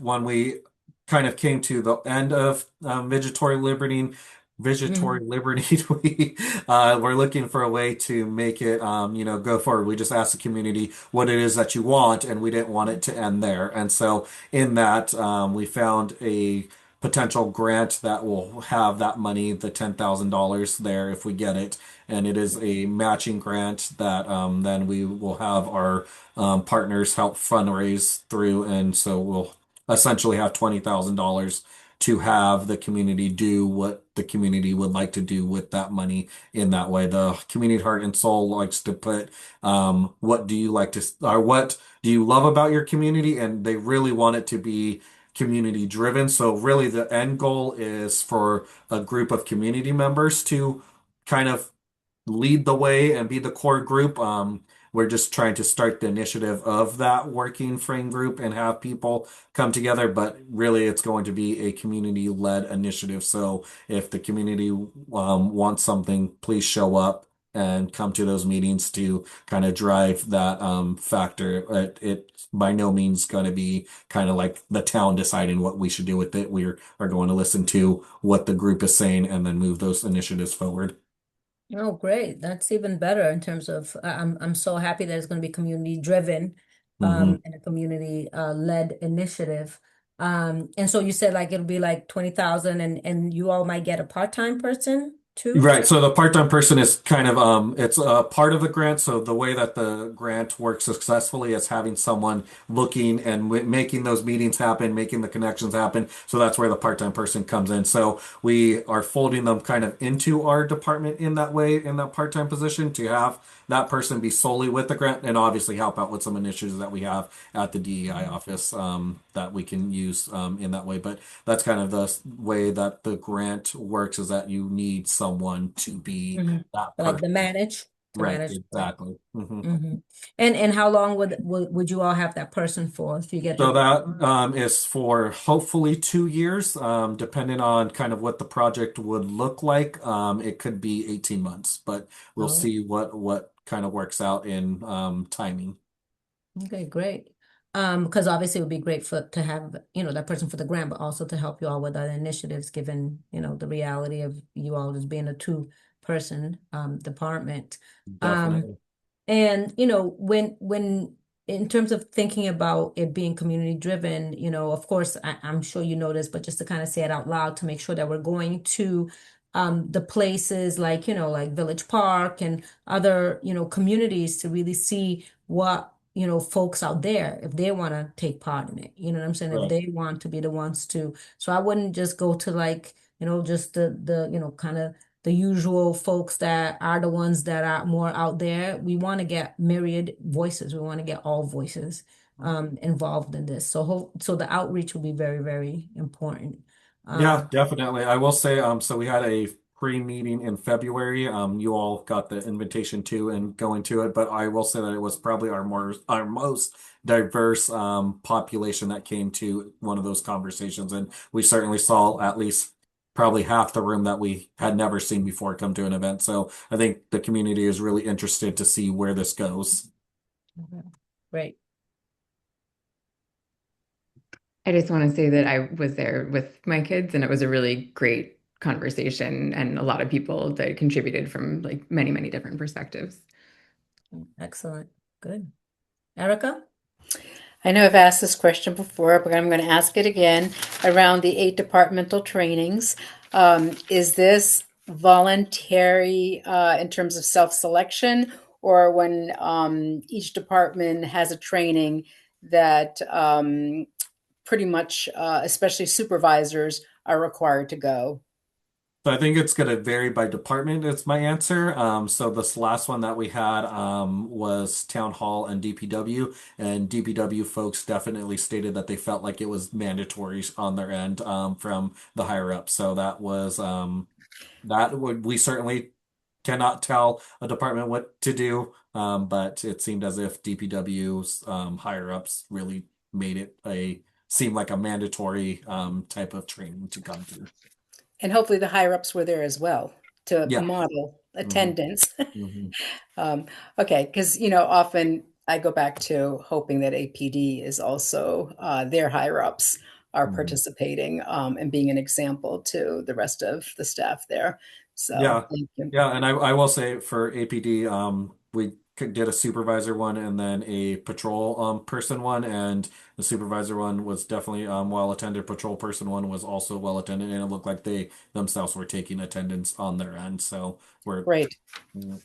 when we kind of came to the end of Vigilatory Liberty, we we're looking for a way to make it go forward. We just asked the community what it is that you want, and we didn't want it to end there. And so in that, we found a potential grant that will have that money, the $10,000 there if we get it. And it is a matching grant that then we will have our partners help fundraise through. And so we'll essentially have $20,000 to have the community do what the community would like to do with that money in that way. The Community Heart and Soul likes to put, what do you like to, or what do you love about your community? And they really want it to be community driven. So really the end goal is for a group of community members to kind of lead the way and be the core group. We're just trying to start the initiative of that working frame group and have people come together, but really it's going to be a community-led initiative. So if the community wants something, please show up and come to those meetings to kind of drive that factor. It's by no means going to be kind of like the town deciding what we should do with it. We are going to listen to what the group is saying and then move those initiatives forward. Oh, great. That's even better in terms of I'm so happy that it's going to be community driven Mhm. and a community led initiative. And so you said like it'll be like 20,000 and you all might get a part-time person too? Right. So the part-time person is kind of it's a part of the grant. So the way that the grant works successfully is having someone looking and making those meetings happen, making the connections happen. So that's where the part-time person comes in. So we are folding them kind of into our department in that way, in that part-time position, to have that person be solely with the grant and obviously help out with some initiatives that we have at the DEI office that we can use in that way. But that's kind of the way that the grant works, is that you need someone to be Mhm. that Like person. to Right, manage the grant. exactly. Mhm. hmm And how long would you all have that person for if you get So the that is for hopefully 2 years, depending on kind of what the project would look like. It could be 18 months, but we'll oh, see what kind of works out in timing. okay, great. Because obviously it would be great to have, that person for the grant, but also to help you all with other initiatives, given, the reality of you all as being a two-person department. Um, Definitely. And when in terms of thinking about it being community driven, of course I'm sure you know this, but just to kind of say it out loud to make sure that we're going to the places like, like Village Park and other, communities to really see what, folks out there, if they want to take part in it, you know what I'm saying? If Right. they want to be the ones to, so I wouldn't just go to like, just the kind of the usual folks that are the ones that are more out there. We want to get myriad voices. We want to get all voices involved in this. So the outreach will be very, very important. Yeah, definitely. I will say, so we had a pre-meeting in February. You all got the invitation to and going to it, but I will say that it was probably our most diverse population that came to one of those conversations, and we certainly saw at least probably half the room that we had never seen before come to an event. So I think the community is really interested to see where this goes. Great. I just want to say that I was there with my kids and it was a really great conversation and a lot of people that contributed from like many, many different perspectives. Excellent. Good. Erica? I know I've asked this question before, but I'm going to ask it again around the 8 departmental trainings. Is this voluntary in terms of self-selection, or when each department has a training that pretty much, especially supervisors, are required to go? So I think it's going to vary by department, is my answer. So this last one that we had was Town Hall and DPW, and DPW folks definitely stated that they felt like it was mandatory on their end from the higher up. So that was we certainly cannot tell a department what to do, but it seemed as if DPW's higher ups really made it seem like a mandatory type of training to come through. And hopefully the higher ups were there as well to Yeah. model Mhm. attendance. Mhm. Okay, because often I go back to hoping that APD is also their higher ups are Mhm. participating and being an example to the rest of the staff there. So Yeah. thank you. Yeah, and I will say for APD, we did a supervisor one and then a patrol person one, and the supervisor one was definitely well attended. Patrol person one was also well attended, and it looked like they themselves were taking attendance on their end. So we're Great. yeah.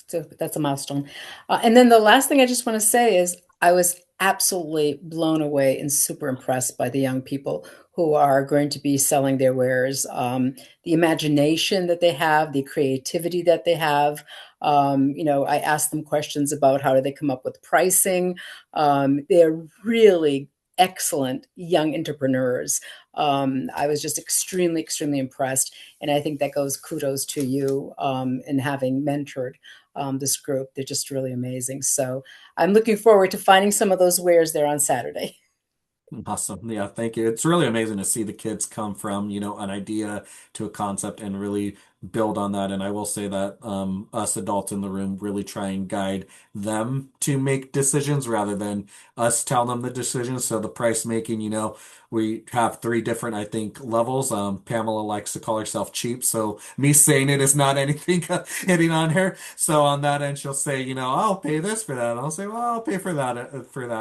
So that's a milestone. And then the last thing I just want to say is I was absolutely blown away and super impressed by the young people who are going to be selling their wares. The imagination that they have, the creativity that they have. I asked them questions about how do they come up with pricing. They're really excellent young entrepreneurs. I was just extremely, extremely impressed. And I think that goes kudos to you in having mentored this group. They're just really amazing. So I'm looking forward to finding some of those wares there on Saturday. Awesome. Yeah, thank you. It's really amazing to see the kids come from, an idea to a concept and really build on that. And I will say that us adults in the room really try and guide them to make decisions rather than us tell them the decisions. So the price making, we have 3 different, I think, levels. Pamela likes to call herself cheap, so me saying it is not anything hitting on her. So on that end, she'll say, I'll pay this for that. And I'll say, well, I'll pay for that.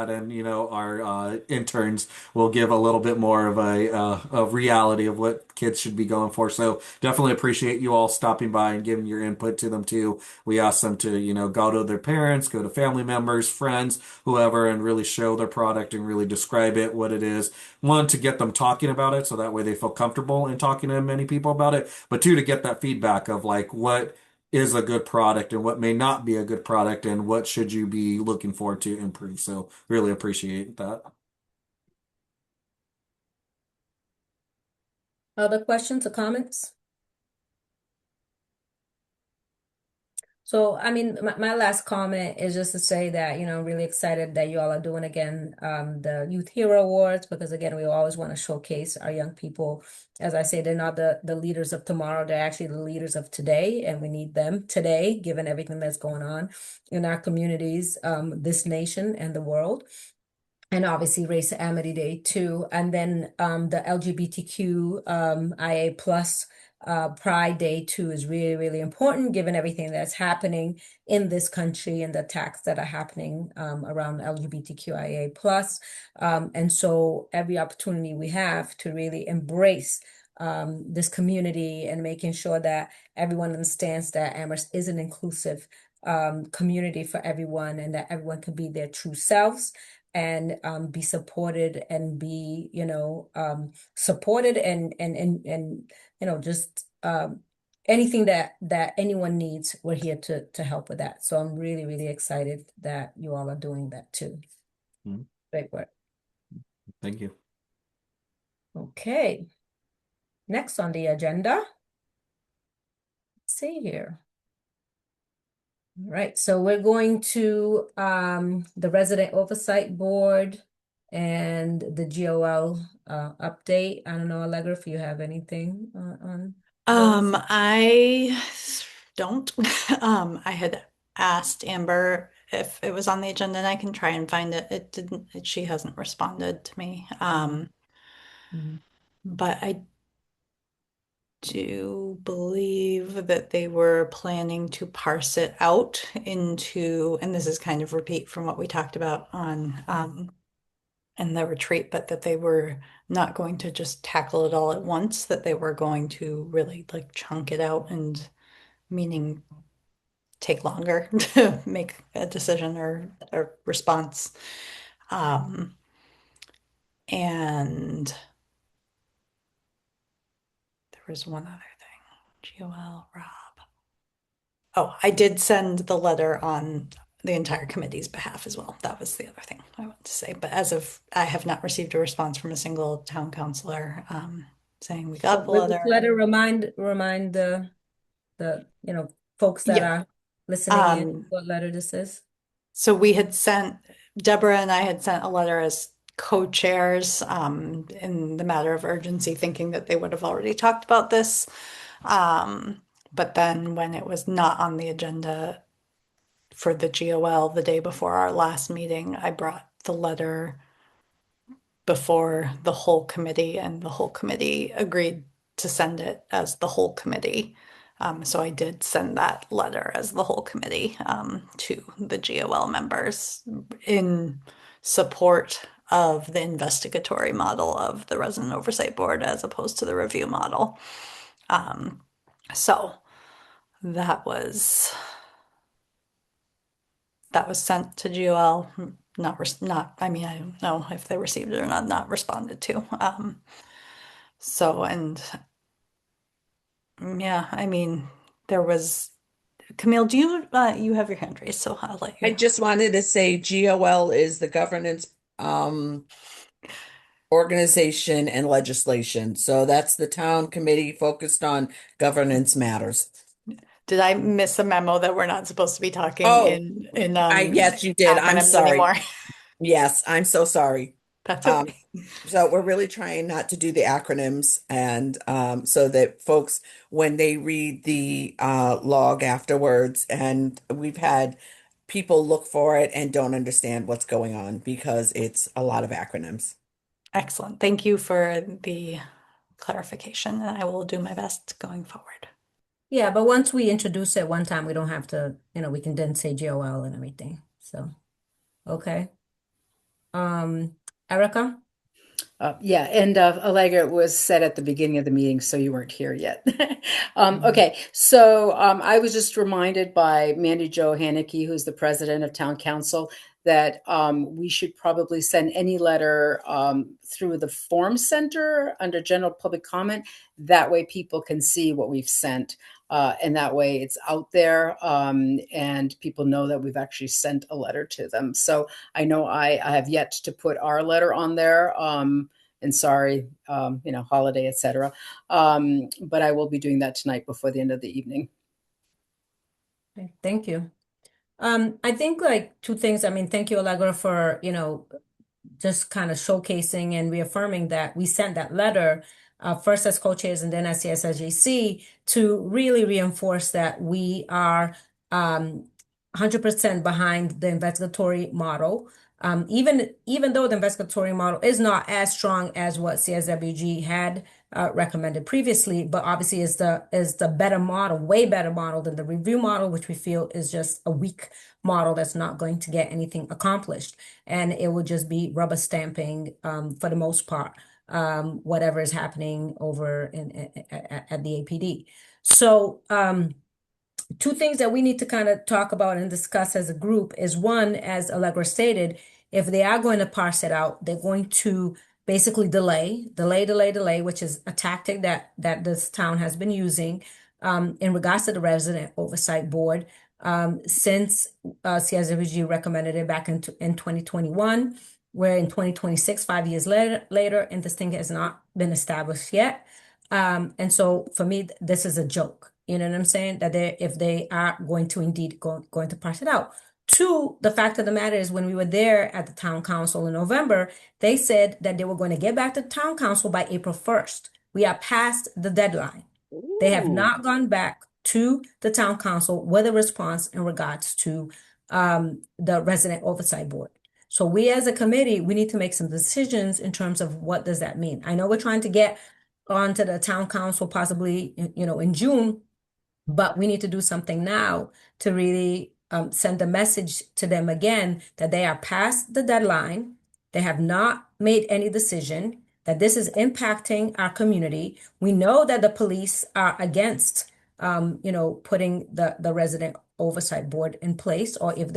And our interns will give a little bit more of a reality of what kids should be going for. So definitely appreciate you all stopping by and giving your input to them too. We ask them to, go to their parents, go to family members, friends, whoever, and really show their product and really describe it, what it is. One, to get them talking about it so that way they feel comfortable in talking to many people about it, but 2, to get that feedback of like what is a good product and what may not be a good product and what should you be looking for to improve. So really appreciate that. Other questions or comments? So, I mean, my last comment is just to say that, really excited that you all are doing again the Youth Hero Awards, because again, we always want to showcase our young people. As I say, they're not the leaders of tomorrow, they're actually the leaders of today, and we need them today, given everything that's going on in our communities, this nation and the world. And obviously Race Amity Day too. And then the LGBTQ IA plus Pride Day too is really, really important given everything that's happening in this country and the attacks that are happening around LGBTQIA plus. And so every opportunity we have to really embrace this community and making sure that everyone understands that Amherst is an inclusive community for everyone and that everyone can be their true selves and be supported and be supported and just anything that anyone needs, we're here to help with that. So I'm really, really excited that you all are doing that too. Mhm. Great work. Thank you. Okay. Next on the agenda. Let's see here. All right, so we're going to the Resident Oversight Board and the GOL update. I don't know, Allegra, if you have anything on those. I don't. I had asked Amber if it was on the agenda and I can try and find it. It didn't, she hasn't responded to me. Mhm. But I do believe that they were planning to parse it out into, and this is kind of repeat from what we talked about on in the retreat, but that they were not going to just tackle it all at once, that they were going to really like chunk it out, and meaning take longer to make a decision or a response. And there was one other thing. GOL, Rob. Oh, I did send the letter on the entire committee's behalf as well. That was the other thing I wanted to say. But as of, I have not received a response from a single town councilor saying we got the Will this letter. letter remind the folks that Yeah. are listening in Um, what letter this is? So we had sent, Deborah and I had sent a letter as co-chairs in the matter of urgency, thinking that they would have already talked about this. But then when it was not on the agenda for the GOL the day before our last meeting, I brought the letter before the whole committee, and the whole committee agreed to send it as the whole committee. So I did send that letter as the whole committee to the GOL members in support of the investigatory model of the Resident Oversight Board as opposed to the review model. So that was sent to GOL, not, I mean, I don't know if they received it or not responded to. So, and yeah, I mean, there was, Camille, do you, you have your hand raised, so I'll let I you. just wanted to say GOL is the governance organization and legislation. So that's the town committee focused on governance matters. Did I miss a memo that we're not supposed to be talking Oh, in yes, you did. I'm acronyms sorry. anymore? Yes, I'm so sorry. That's Um, okay. so we're really trying not to do the acronyms, and so that folks, when they read the log afterwards, and we've had people look for it and don't understand what's going on because it's a lot of acronyms. Excellent. Thank you for the clarification, and I will do my best going forward. Yeah, but once we introduce it one time, we don't have to, we can then say GOL and everything. So, okay. Erica? Yeah, and Allegra, it was said at the beginning of the meeting, so you weren't here yet. Okay, so I was just reminded by Mandy Jo Haneke, who's the president of Town Council, that we should probably send any letter through the form center under general public comment. That way people can see what we've sent. And that way it's out there and people know that we've actually sent a letter to them. So I know I have yet to put our letter on there. And sorry, holiday, etc. But I will be doing that tonight before the end of the evening. Okay, thank you. I think like two things. I mean, thank you, Allegra, for, just kind of showcasing and reaffirming that we sent that letter first as co-chairs and then as CSSJC to really reinforce that we are 100% behind the investigatory model. Even though the investigatory model is not as strong as what CSWG had recommended previously, but obviously is the better model, way better model than the review model, which we feel is just a weak model that's not going to get anything accomplished, and it would just be rubber stamping for the most part, whatever is happening over at the APD. So two things that we need to kind of talk about and discuss as a group is one, as Allegra stated, if they are going to parse it out, they're going to basically delay, which is a tactic that this town has been using in regards to the Resident Oversight Board, since CSWG recommended it back in 2021, where in 2026, 5 years later, and this thing has not been established yet. And so for me, this is a joke. You know what I'm saying? That if they are going to indeed going to pass it out. Two, the fact of the matter is when we were there at the town council in November, they said that they were going to get back to town council by April 1st. We are past the deadline. They have not gone back to the town council with a response in regards to the Resident Oversight Board. So we as a committee, we need to make some decisions in terms of what does that mean. I know we're trying to get onto the town council possibly, in June, but we need to do something now to really send a message to them again that they are past the deadline. They have not made any decision, that this is impacting our community. We know that the police are against, putting the Resident Oversight Board in place, or if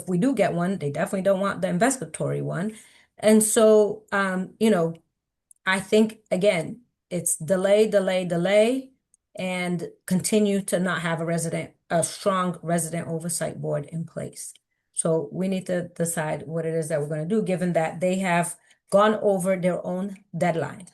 we do get one, they definitely don't want the investigatory one. And so, I think, again, it's delay, and continue to not have a strong Resident Oversight Board in place. So we need to decide what it is that we're going to do, given that they have gone over their own deadline.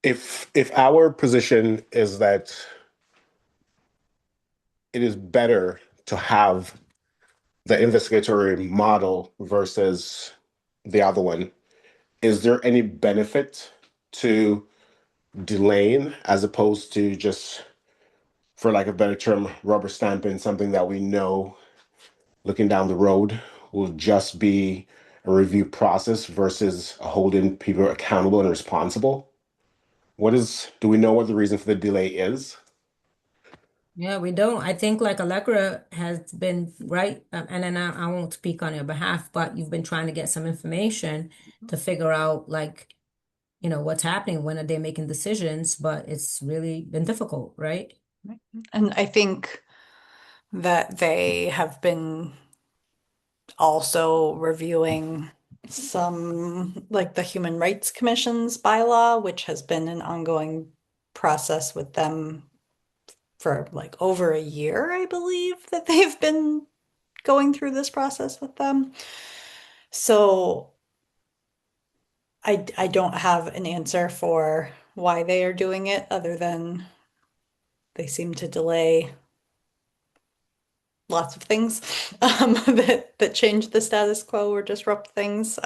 If our position is that it is better to have the investigatory model versus the other one, is there any benefit to delaying as opposed to just, for lack of a better term, rubber stamping something that we know looking down the road will just be a review process versus holding people accountable and responsible? Do we know what the reason for the delay is? Yeah, we don't. I think like Allegra has been right, and then I won't speak on your behalf, but you've been trying to get some information to figure out what's happening, when are they making decisions, but it's really been difficult, right? And I think that they have been also reviewing some, like the Human Rights Commission's bylaw, which has been an ongoing process with them for like over a year, I believe, that they've been going through this process with them. So I don't have an answer for why they are doing it, other than they seem to delay lots of things that change the status quo or disrupt things.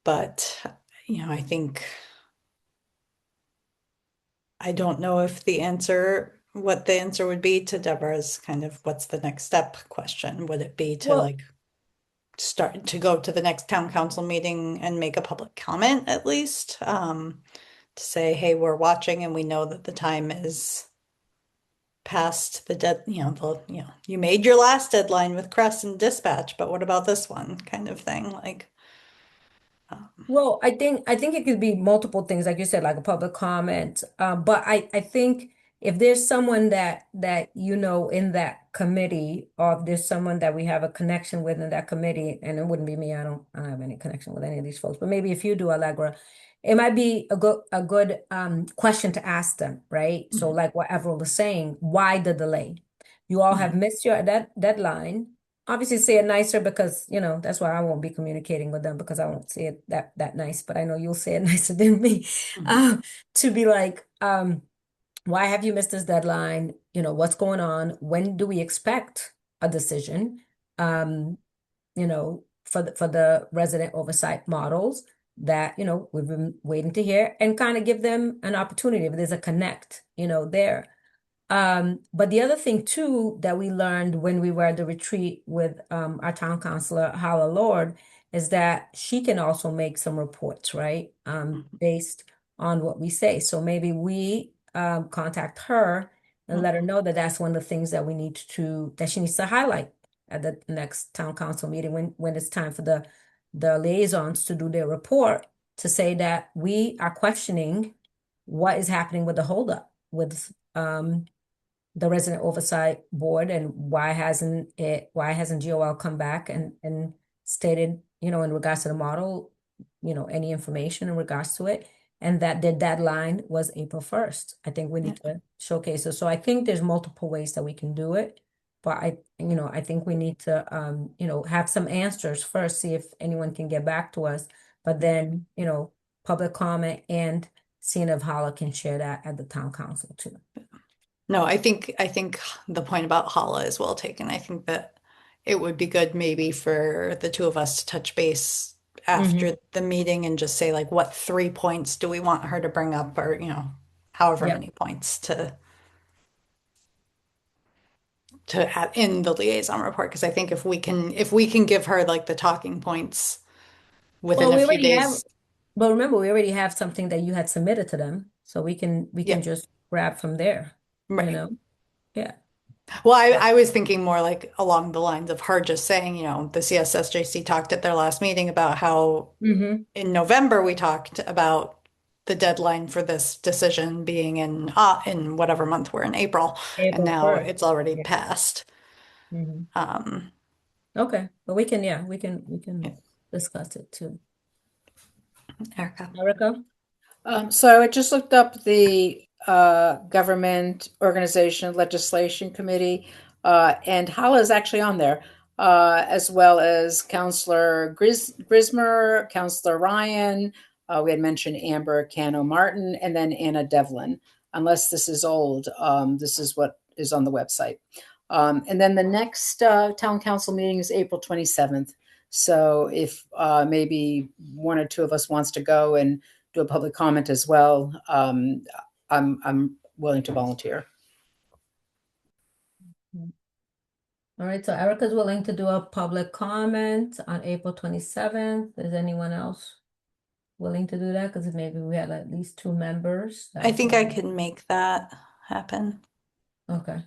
But I think I don't know if what the answer would be to Deborah's kind of what's the next step question. Would it be to Well- like start to go to the next town council meeting and make a public comment at least, to say, hey, we're watching and we know that the time is past the you made your last deadline with Crest and Dispatch, but what about this one, kind of thing, like. Well, I think it could be multiple things, like you said, like a public comment. But I think if there's someone that in that committee, or if there's someone that we have a connection with in that committee, and it wouldn't be me, I don't have any connection with any of these folks, but maybe if you do, Allegra, it might be a good question to ask them, right? So like what Avril was saying, why the delay? You all have missed your deadline. Obviously say it nicer, because that's why I won't be communicating with them, because I won't say it that nice, but I know you'll say it nicer than me. To be like, why have you missed this deadline? What's going on? When do we expect a decision? For the resident oversight models that we've been waiting to hear, and kind of give them an opportunity if there's a connect there. But the other thing too that we learned when we were at the retreat with our town councilor, Hala Lord, is that she can also make some reports, right? Based on what we say. So maybe we contact her and let her know that that's one of the things that she needs to highlight at the next town council meeting, when it's time for the liaisons to do their report, to say that we are questioning what is happening with the holdup with the Resident Oversight Board, and why hasn't GOL come back and stated, in regards to the model, any information in regards to it, and that the deadline was April 1st. I think we need to showcase it. So I think there's multiple ways that we can do it, but I think we need to, have some answers first, see if anyone can get back to us, but then, public comment and seeing if Hala can share that at the town council too. No, I think the point about Hala is well taken. I think that it would be good maybe for the two of us to touch base after the meeting and just say like, what 3 points do we want her to bring up, or however Yep. many points to add in the liaison report. Because I think if we can give her like the talking points within Well, a few days. but remember, we already have something that you had submitted to them, so we can Yeah. just grab from there, Right. Yeah. Well, I was thinking more like along the lines of her just saying, the CSSJC talked at their last meeting about how in November we talked about the deadline for this decision being in whatever month we're in, April, and April now 1st. it's already Yeah. passed. Okay, but we can discuss it too. Erica? So I just looked up the Government Organization Legislation Committee, and Hala is actually on there, as well as Counselor Grismer, Counselor Ryan. We had mentioned Amber Cano Martin, and then Anna Devlin. Unless this is old, this is what is on the website. And then the next town council meeting is April 27th. So if maybe one or two of us wants to go and do a public comment as well, I'm willing to volunteer. All right, so Erica's willing to do a public comment on April 27th. Is anyone else willing to do that? Because maybe we had at least 2 members. I think I can make that happen. Okay.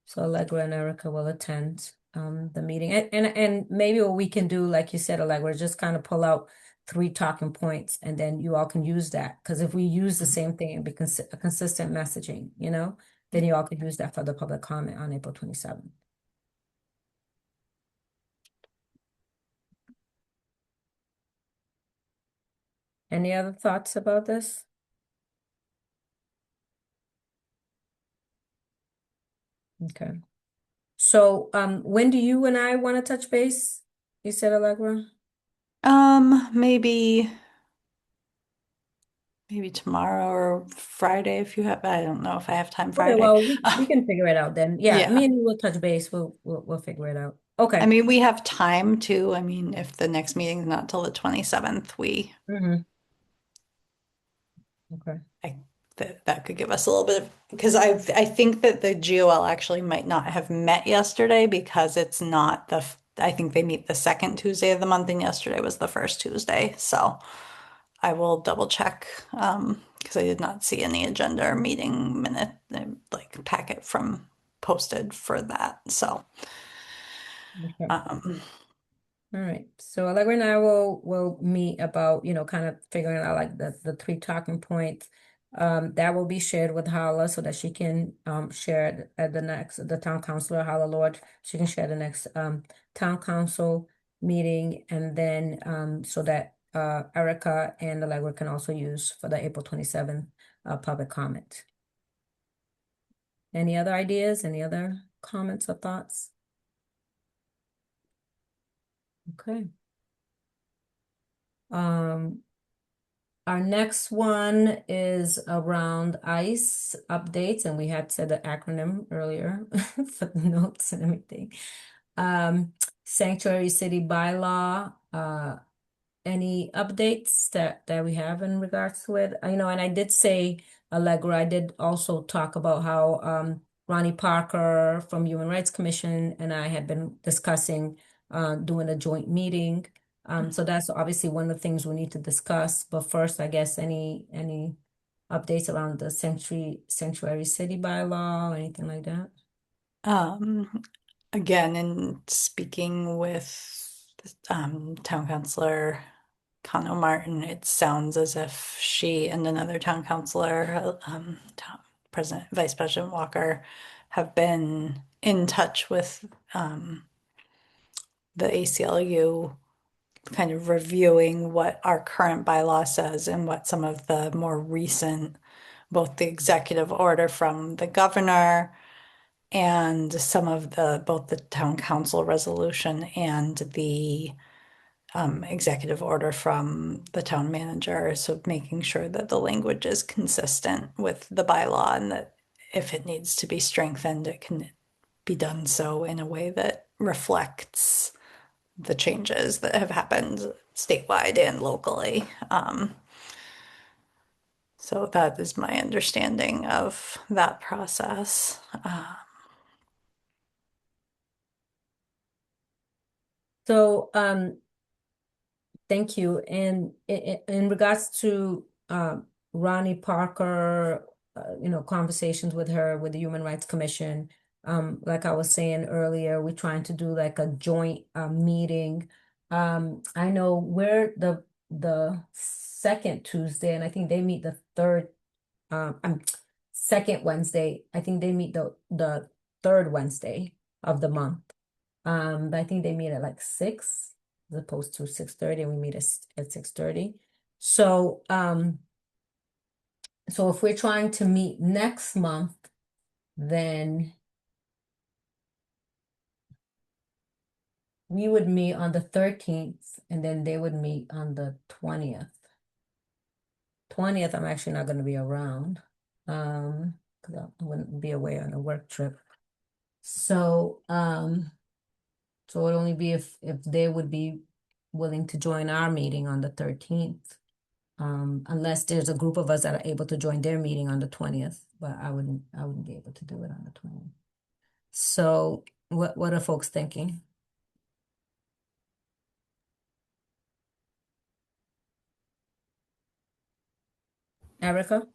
So Allegra and Erica will attend the meeting. And maybe what we can do, like you said, Allegra, just kind of pull out 3 talking points, and then you all can use that. Because if we use the same thing and be a consistent messaging, then you all could use that for the public comment on April 27th. Any other thoughts about this? Okay. So, when do you and I want to touch base? You said, Allegra? Maybe tomorrow or Friday if you have. I don't know if I have time Okay, Friday. well, we can figure it out then. Yeah, Yeah. me and you will touch base. We'll figure it out. Okay. I mean, we have time too. I mean, if the next meeting is not till the 27th, Okay. that could give us a little bit of, because I think that the GOL actually might not have met yesterday because it's not I think they meet the second Tuesday of the month, and yesterday was the first Tuesday. So I will double check because I did not see any agenda or meeting minute like packet from posted for that. So Okay. All right. So Allegra and I will meet about, kind of figuring out like the 3 talking points. That will be shared with Hala so that she can share it at the town councilor, Hala Lord. She can share the next town council meeting, and then so that Erica and Allegra can also use for the April 27th public comment. Any other ideas? Any other comments or thoughts? Okay. Our next one is around ICE updates, and we had said the acronym earlier for the notes and everything. Sanctuary City bylaw, any updates that we have in regards to it? And I did say, Allegra, I did also talk about how Ronnie Parker from Human Rights Commission and I had been discussing doing a joint meeting. So that's obviously one of the things we need to discuss. But first, I guess any updates around the Sanctuary City bylaw or anything like that? Again, in speaking with town councilor Cano Martin, it sounds as if she and another town councilor, Vice President Walker have been in touch with the ACLU, kind of reviewing what our current bylaw says and what some of the more recent, both the executive order from the governor and some of both the town council resolution and the executive order from the town manager. So making sure that the language is consistent with the bylaw and that if it needs to be strengthened, it can be done so in a way that reflects the changes that have happened statewide and locally. So that is my understanding of that process. So, thank you. And in regards to Ronnie Parker, conversations with her with the Human Rights Commission, like I was saying earlier, we're trying to do like a joint meeting. I know we're the second Tuesday, and I think they meet the second Wednesday. I think they meet the third Wednesday of the month. But I think they meet at like 6 as opposed to 6:30, and we meet at 6:30. So so if we're trying to meet next month, then we would meet on the 13th, and then they would meet on the 20th. 20th, I'm actually not going to be around, because I wouldn't be away on a work trip. So so it would only be if they would be willing to join our meeting on the 13th, unless there's a group of us that are able to join their meeting on the 20th, but I wouldn't be able to do it on the 20th. So what are folks thinking? Erica?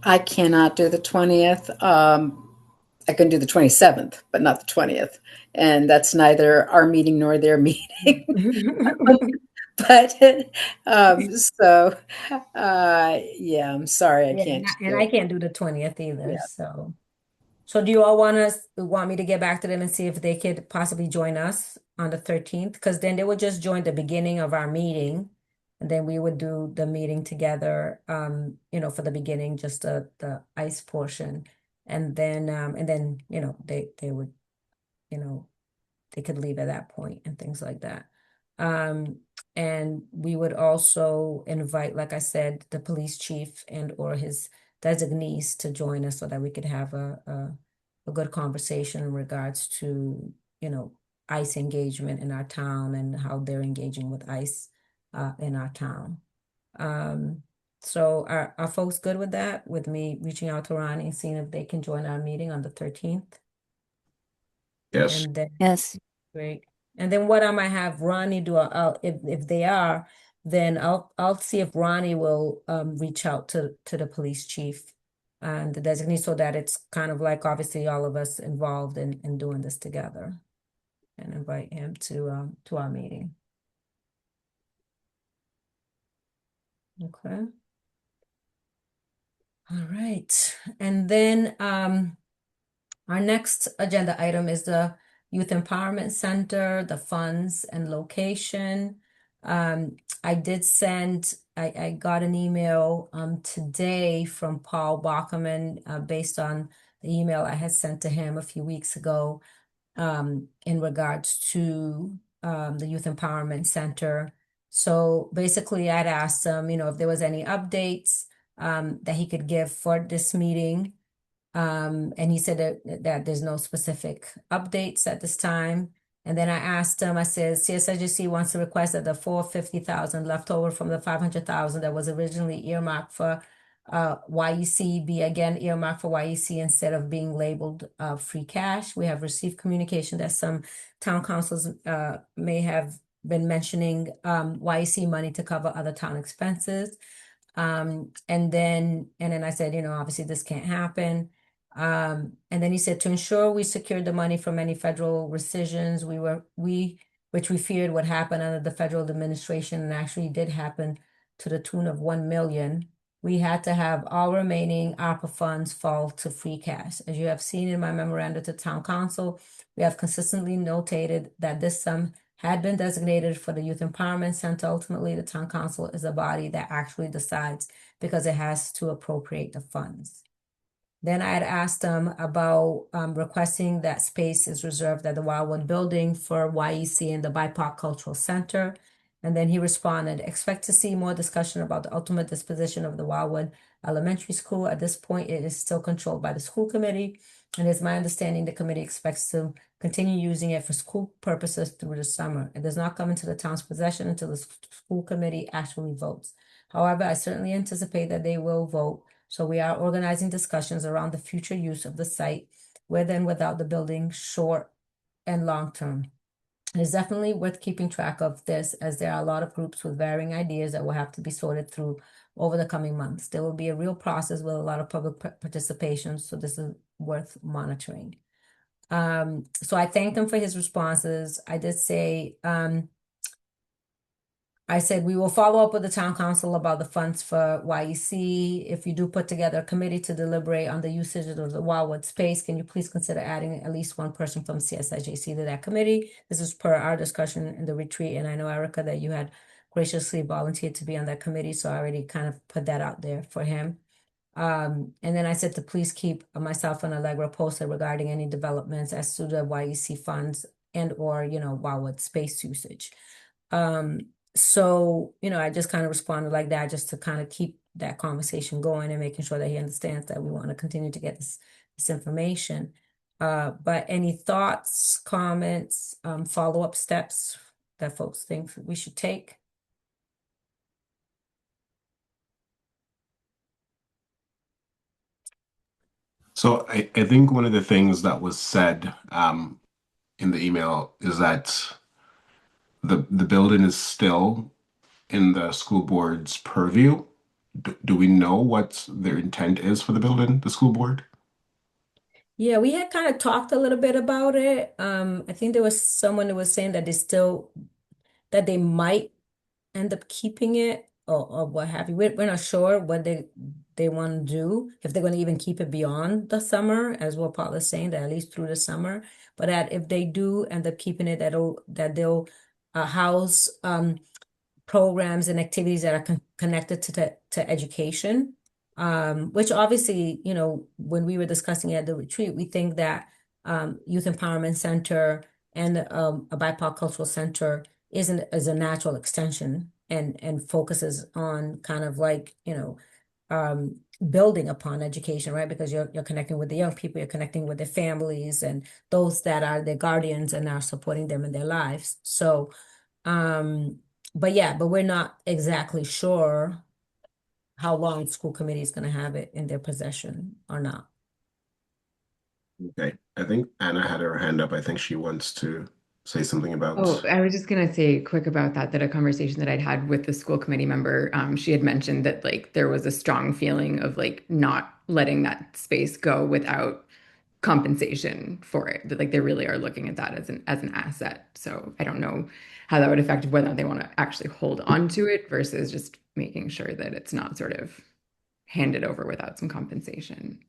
I cannot do the 20th. I can do the 27th, but not the 20th. And that's neither our meeting nor their meeting. But so yeah, I'm sorry I Yeah, can't and do I it. can't do the 20th either. Yeah. So do you all want me to get back to them and see if they could possibly join us on the 13th? Because then they would just join the beginning of our meeting, and then we would do the meeting together, for the beginning, just the ICE portion. And then they would, they could leave at that point and things like that. And we would also invite, like I said, the police chief and or his designees to join us so that we could have a good conversation in regards to, ICE engagement in our town and how they're engaging with ICE in our town. So are folks good with that? With me reaching out to Ronnie and seeing if they can join our meeting on the 13th? Yes. And then Yes. great. And then what I might have Ronnie do, if they are, then I'll see if Ronnie will reach out to the police chief and the designee, so that it's kind of like obviously all of us involved in doing this together, and invite him to our meeting. Okay. All right. And then our next agenda item is the Youth Empowerment Center, the funds and location. I got an email today from Paul Bachman based on the email I had sent to him a few weeks ago in regards to the Youth Empowerment Center. So basically I'd asked him, if there was any updates that he could give for this meeting. And he said that there's no specific updates at this time. And then I asked him, I said, CSIGC wants to request that the $450,000 left over from the $500,000 that was originally earmarked for YEC be again earmarked for YEC instead of being labeled free cash. We have received communication that some town councils may have been mentioning YEC money to cover other town expenses. And then I said, obviously this can't happen. And then he said, to ensure we secured the money from any federal rescissions, which we feared would happen under the federal administration, and actually did happen to the tune of $1 million. we had to have all remaining ARPA funds fall to free cash. As you have seen in my memorandum to Town Council, we have consistently notated that this sum had been designated for the Youth Empowerment Center. Ultimately, the Town Council is a body that actually decides because it has to appropriate the funds. Then I had asked them about requesting that space is reserved at the Wildwood Building for YEC and the BIPOC Cultural Center. And then he responded, expect to see more discussion about the ultimate disposition of the Wildwood Elementary School. At this point, it is still controlled by the school committee. And it's my understanding the committee expects to continue using it for school purposes through the summer. It does not come into the town's possession until the school committee actually votes. However, I certainly anticipate that they will vote. So we are organizing discussions around the future use of the site, with and without the building, short and long term. It is definitely worth keeping track of this, as there are a lot of groups with varying ideas that will have to be sorted through over the coming months. There will be a real process with a lot of public participation, so this is worth monitoring. So I thanked him for his responses. I did say, I said, we will follow up with the town council about the funds for YEC. If you do put together a committee to deliberate on the usage of the Wildwood space, can you please consider adding at least one person from CSIJC to that committee? This is per our discussion in the retreat. And I know, Erica, that you had graciously volunteered to be on that committee. So I already kind of put that out there for him. And then I said to please keep myself and Allegra posted regarding any developments as to the YEC funds and or, Wildwood space usage. So, I just kind of responded like that just to kind of keep that conversation going and making sure that he understands that we want to continue to get this information. But any thoughts, comments, follow-up steps that folks think we should take? So I think one of the things that was said in the email is that the building is still in the school board's purview. Do we know what their intent is for the building, the school board? Yeah, we had kind of talked a little bit about it. I think there was someone who was saying that that they might end up keeping it or what have you. We're not sure what they want to do, if they're going to even keep it beyond the summer, as what Paul is saying, that at least through the summer. But that if they do end up keeping it, that they'll house programs and activities that are connected to education. Which obviously, when we were discussing it at the retreat, we think that Youth Empowerment Center and a BIPOC Cultural Center is a natural extension and focuses on kind of like, building upon education, right? Because you're connecting with the young people, you're connecting with their families and those that are their guardians and are supporting them in their lives. So, but we're not exactly sure how long the school committee is going to have it in their possession or not. Okay, I think Anna had her hand up. I think she wants to say something about. Oh, I was just gonna say quick about that a conversation that I'd had with the school committee member, she had mentioned that like there was a strong feeling of like not letting that space go without compensation for it. That like they really are looking at that as an asset. So I don't know how that would affect whether they want to actually hold on to it versus just making sure that it's not sort of handed over without some compensation.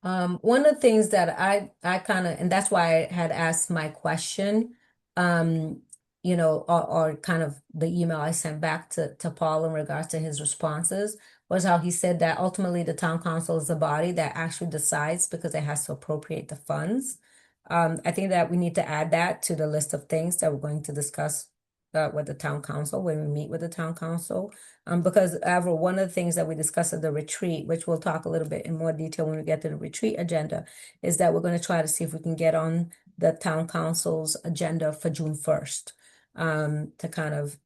One of the things that I kind of, and that's why I had asked my question, or kind of the email I sent back to Paul in regards to his responses, was how he said that ultimately the town council is the body that actually decides because it has to appropriate the funds. I think that we need to add that to the list of things that we're going to discuss with the town council when we meet with the town council. Because Avril, one of the things that we discussed at the retreat, which we'll talk a little bit in more detail when we get to the retreat agenda, is that we're going to try to see if we can get on the town council's agenda for June 1st, to kind of,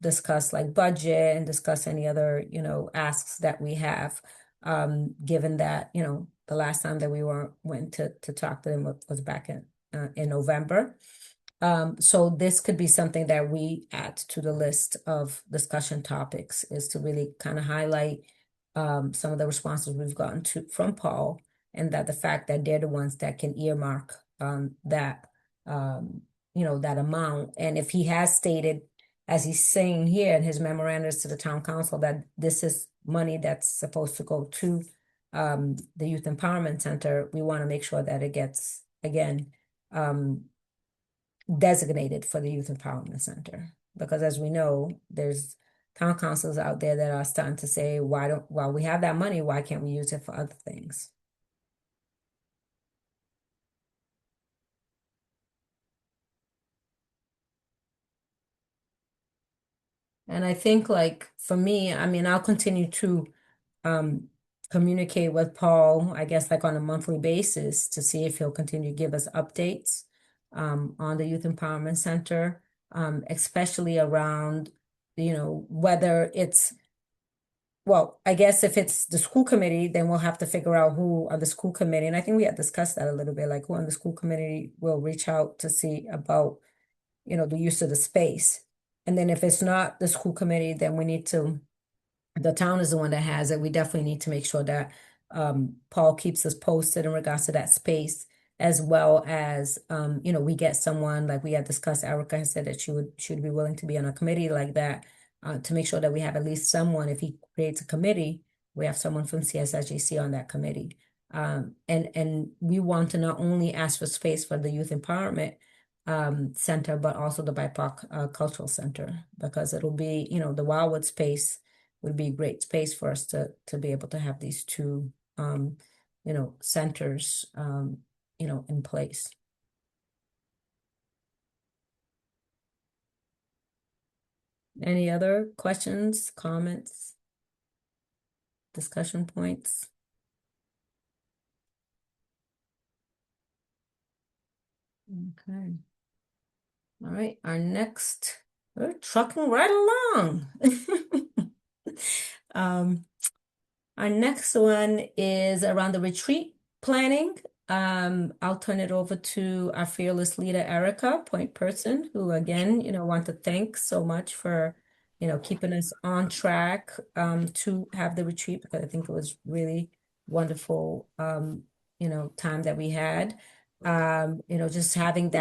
discuss like budget and discuss any other, asks that we have, given that, the last time that we went to talk to them was back in November. So this could be something that we add to the list of discussion topics, is to really kind of highlight some of the responses we've gotten from Paul, and that the fact that they're the ones that can earmark that that amount. And if he has stated, as he's saying here in his memorandums to the town council, that this is money that's supposed to go to the Youth Empowerment Center, we want to make sure that it gets, again, designated for the Youth Empowerment Center. Because as we know, there's town councils out there that are starting to say, while we have that money, why can't we use it for other things? And I think, like, for me, I mean, I'll continue to communicate with Paul, I guess, like on a monthly basis to see if he'll continue to give us updates on the Youth Empowerment Center, especially around, whether it's, well, I guess if it's the school committee, then we'll have to figure out who on the school committee. And I think we had discussed that a little bit, like who on the school committee will reach out to see about, the use of the space. And then if it's not the school committee, then we need to, the town is the one that has it. We definitely need to make sure that Paul keeps us posted in regards to that space, as well as we get someone, like we had discussed. Erica has said that she would be willing to be on a committee like that, to make sure that we have at least someone. If he creates a committee, we have someone from CSSGC on that committee. And we want to not only ask for space for the Youth Empowerment Center, but also the BIPOC Cultural Center, because it'll be, the Wildwood space would be a great space for us to be able to have these two, centers, in place. Any other questions, comments, discussion points? Okay. All right, we're trucking right along. Our next one is around the retreat planning. I'll turn it over to our fearless leader, Erica, point person, who again, want to thank so much for, keeping us on track to have the retreat, because I think it was really wonderful, time that we had. Just having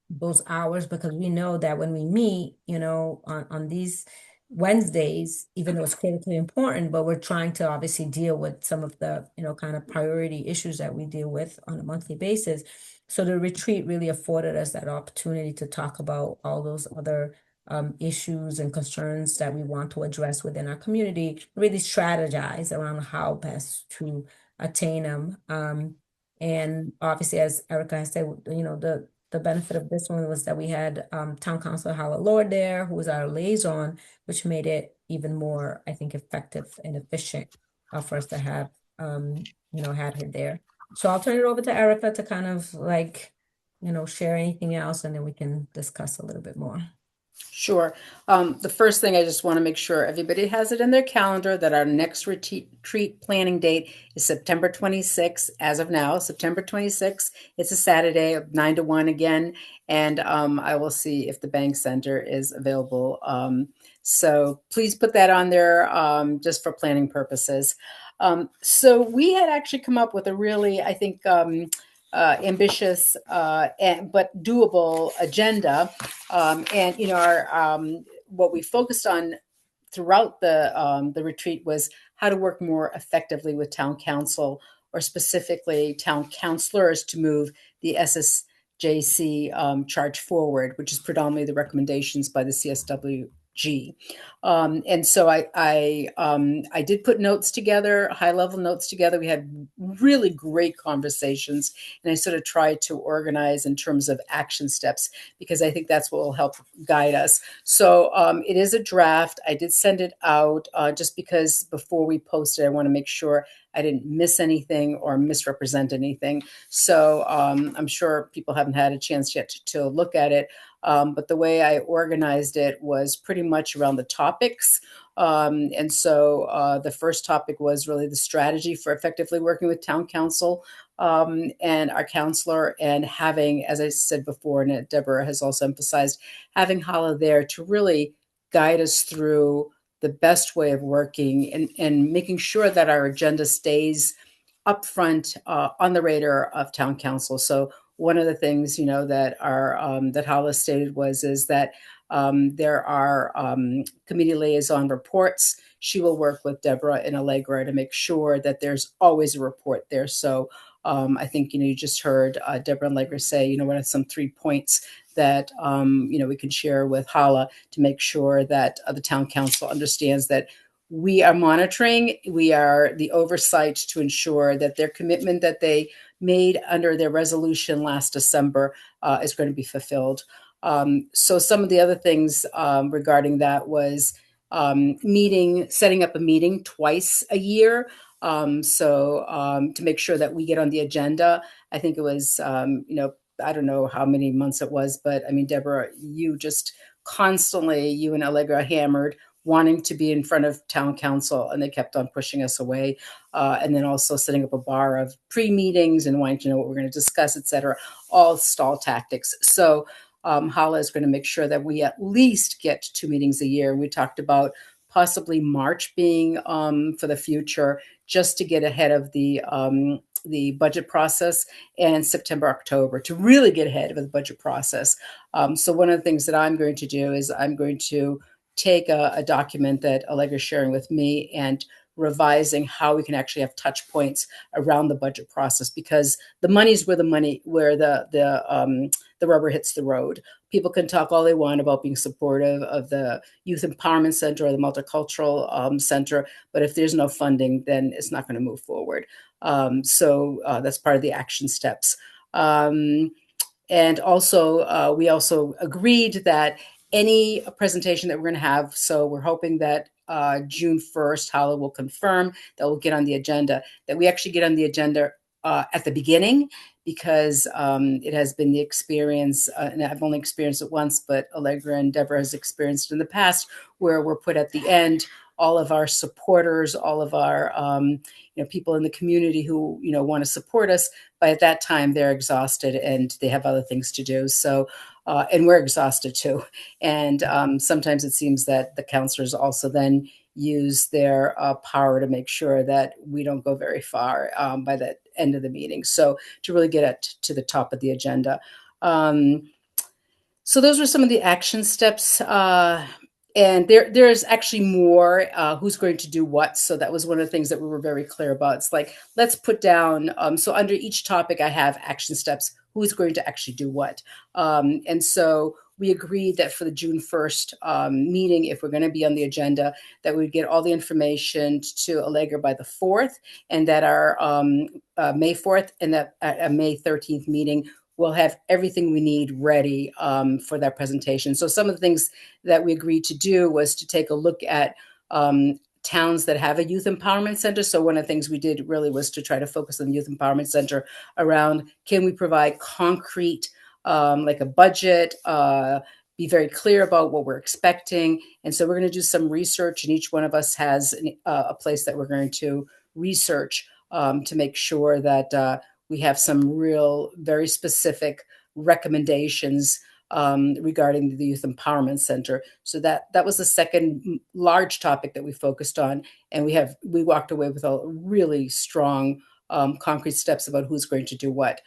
those hours, because we know that when we meet, on these Wednesdays, even though it's critically important, but we're trying to obviously deal with some of the, kind of priority issues that we deal with on a monthly basis. So the retreat really afforded us that opportunity to talk about all those other issues and concerns that we want to address within our community, really strategize around how best to attain them. And obviously, as Erica has said, the benefit of this one was that we had Town Councilor Howard Lord there, who was our liaison, which made it even more, I think, effective and efficient for us to have, had her there. So I'll turn it over to Erica to kind of share anything else, and then we can discuss a little bit more. Sure. The first thing, I just want to make sure everybody has it in their calendar that our next retreat planning date is September 26th. As of now, September 26th. It's a Saturday, 9 to 1 again. And I will see if the Bank Center is available. So please put that on there just for planning purposes. So we had actually come up with a really, I think, ambitious but doable agenda, and our what we focused on throughout the retreat was how to work more effectively with town council, or specifically town councilors, to move the SSJC charge forward, which is predominantly the recommendations by the CSWG. And so I did put notes together, high-level notes together. We had really great conversations, and I sort of tried to organize in terms of action steps, because I think that's what will help guide us. So it is a draft. I did send it out just because before we post it, I want to make sure I didn't miss anything or misrepresent anything. So I'm sure people haven't had a chance yet to look at it. But the way I organized it was pretty much around the topics. And so the first topic was really the strategy for effectively working with town council and our counselor, and having, as I said before, and Deborah has also emphasized, having Hala there to really guide us through the best way of working, and making sure that our agenda stays upfront on the radar of town council. So one of the things, that that Hala stated is that there are committee liaison reports. She will work with Deborah and Allegra to make sure that there's always a report there. So I think, you just heard Deborah and Allegra say, what are some 3 points that, we can share with Hala to make sure that the town council understands that we are monitoring, we are the oversight to ensure that their commitment that they made under their resolution last December is going to be fulfilled. So some of the other things regarding that was setting up a meeting twice a year. To make sure that we get on the agenda. I think it was, I don't know how many months it was, but I mean, Deborah, you just constantly, you and Allegra hammered wanting to be in front of town council, and they kept on pushing us away. And then also setting up a bar of pre-meetings and wanting to know what we're going to discuss, et cetera, all stall tactics. So Hala is going to make sure that we at least get 2 meetings a year. We talked about possibly March being for the future, just to get ahead of the budget process, and September, October to really get ahead of the budget process. So one of the things that I'm going to do is I'm going to take a document that Allegra's sharing with me and revising how we can actually have touch points around the budget process, because the money's where the rubber hits the road. People can talk all they want about being supportive of the Youth Empowerment Center or the Multicultural Center, but if there's no funding, then it's not going to move forward. So that's part of the action steps. And also, we also agreed that any presentation that we're going to have, so we're hoping that June 1st, Hala will confirm that we'll get on the agenda, that we actually get on the agenda at the beginning, because it has been the experience, and I've only experienced it once, but Allegra and Deborah has experienced it in the past, where we're put at the end, all of our supporters, all of our people in the community who want to support us, but at that time they're exhausted and they have other things to do. So and we're exhausted too. And sometimes it seems that the counselors also then use their power to make sure that we don't go very far by the end of the meeting. So to really get to the top of the agenda. So those were some of the action steps. And there's actually more who's going to do what. So that was one of the things that we were very clear about. It's like, let's put down, so under each topic I have action steps, who's going to actually do what. And so we agreed that for the June 1st meeting, if we're going to be on the agenda, that we'd get all the information to Allegra by the 4th, and that our May 4th and that a May 13th meeting, we'll have everything we need ready for that presentation. So some of the things that we agreed to do was to take a look at towns that have a youth empowerment center. So one of the things we did really was to try to focus on the youth empowerment center around, can we provide concrete, like a budget, be very clear about what we're expecting. And so we're going to do some research, and each one of us has a place that we're going to research to make sure that we have some real, very specific recommendations regarding the Youth Empowerment Center. So that was the second large topic that we focused on, and we walked away with a really strong concrete steps about who's going to do what.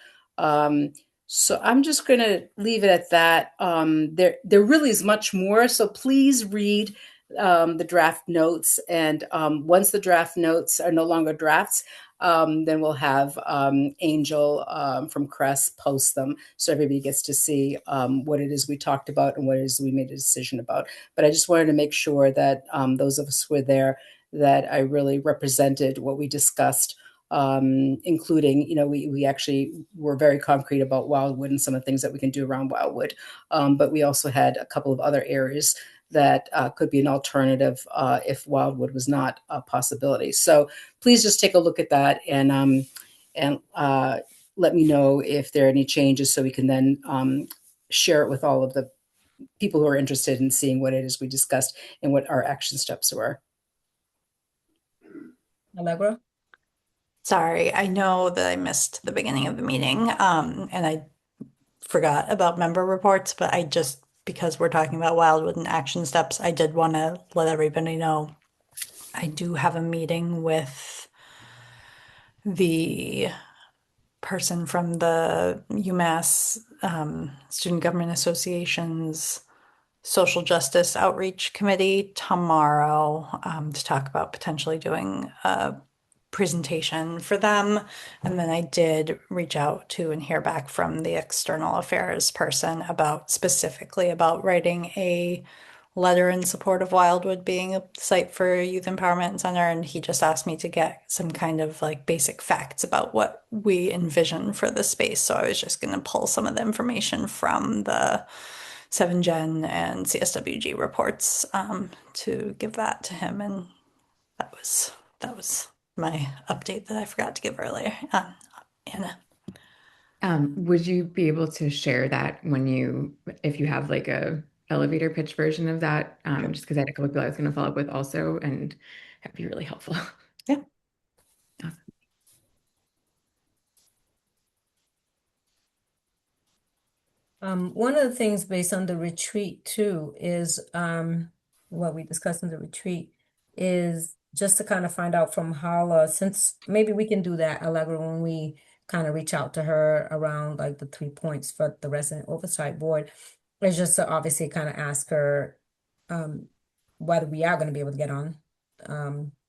So I'm just going to leave it at that. There really is much more, so please read the draft notes, and once the draft notes are no longer drafts, then we'll have Angel from Crest post them, so everybody gets to see what it is we talked about and what it is we made a decision about. But I just wanted to make sure that those of us who were there, that I really represented what we discussed, including, we actually were very concrete about Wildwood and some of the things that we can do around Wildwood. But we also had a couple of other areas that could be an alternative if Wildwood was not a possibility. So please just take a look at that and let me know if there are any changes, so we can then share it with all of the people who are interested in seeing what it is we discussed and what our action steps were. Allegra? Sorry, I know that I missed the beginning of the meeting, and I forgot about member reports, but because we're talking about Wildwood and action steps, I did want to let everybody know I do have a meeting with the person from the UMass Student Government Association's Social Justice Outreach Committee tomorrow to talk about potentially doing a presentation for them. And then I did reach out to and hear back from the external affairs person about specifically about writing a letter in support of Wildwood being a site for Youth Empowerment Center. And he just asked me to get some kind of like basic facts about what we envision for the space. So I was just going to pull some of the information from the 7Gen and CSWG reports to give that to him. And that was my update that I forgot to give earlier. Anna. Would you be able to share that if you have like a elevator pitch version of that? Just because I had a couple people I was going to follow up with also, and that'd be really helpful. Yeah. One of the things based on the retreat too is what we discussed in the retreat is just to kind of find out from Hala, since maybe we can do that, Allegra, when we kind of reach out to her around like the 3 points for the resident oversight board, is just to obviously kind of ask her whether we are going to be able to get on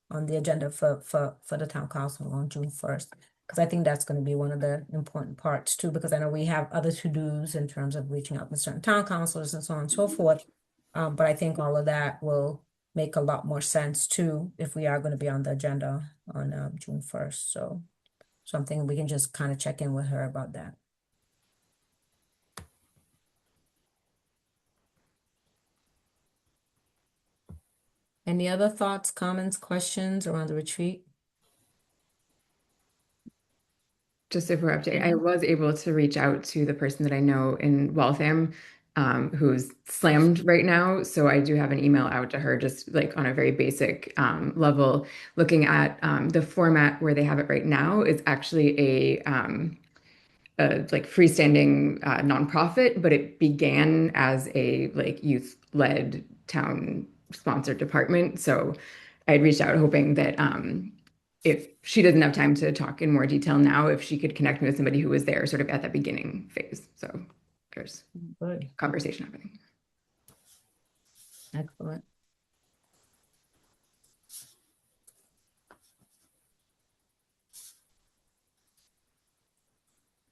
the agenda for the town council on June 1st. Because I think that's going to be one of the important parts too, because I know we have other to-dos in terms of reaching out to certain town councilors and so on and so forth. But I think all of that will make a lot more sense too if we are going to be on the agenda on June 1st. So something we can just kind of check in with her about that. Any other thoughts, comments, questions around the retreat? Just if we're updating, I was able to reach out to the person that I know in Waltham, who's slammed right now. So I do have an email out to her, just like on a very basic level, looking at the format where they have it right now is actually a like freestanding nonprofit, but it began as a like youth-led town sponsored department. So I'd reached out hoping that if she doesn't have time to talk in more detail now, if she could connect me with somebody who was there sort of at that beginning phase. So there's Good. conversation happening. Excellent.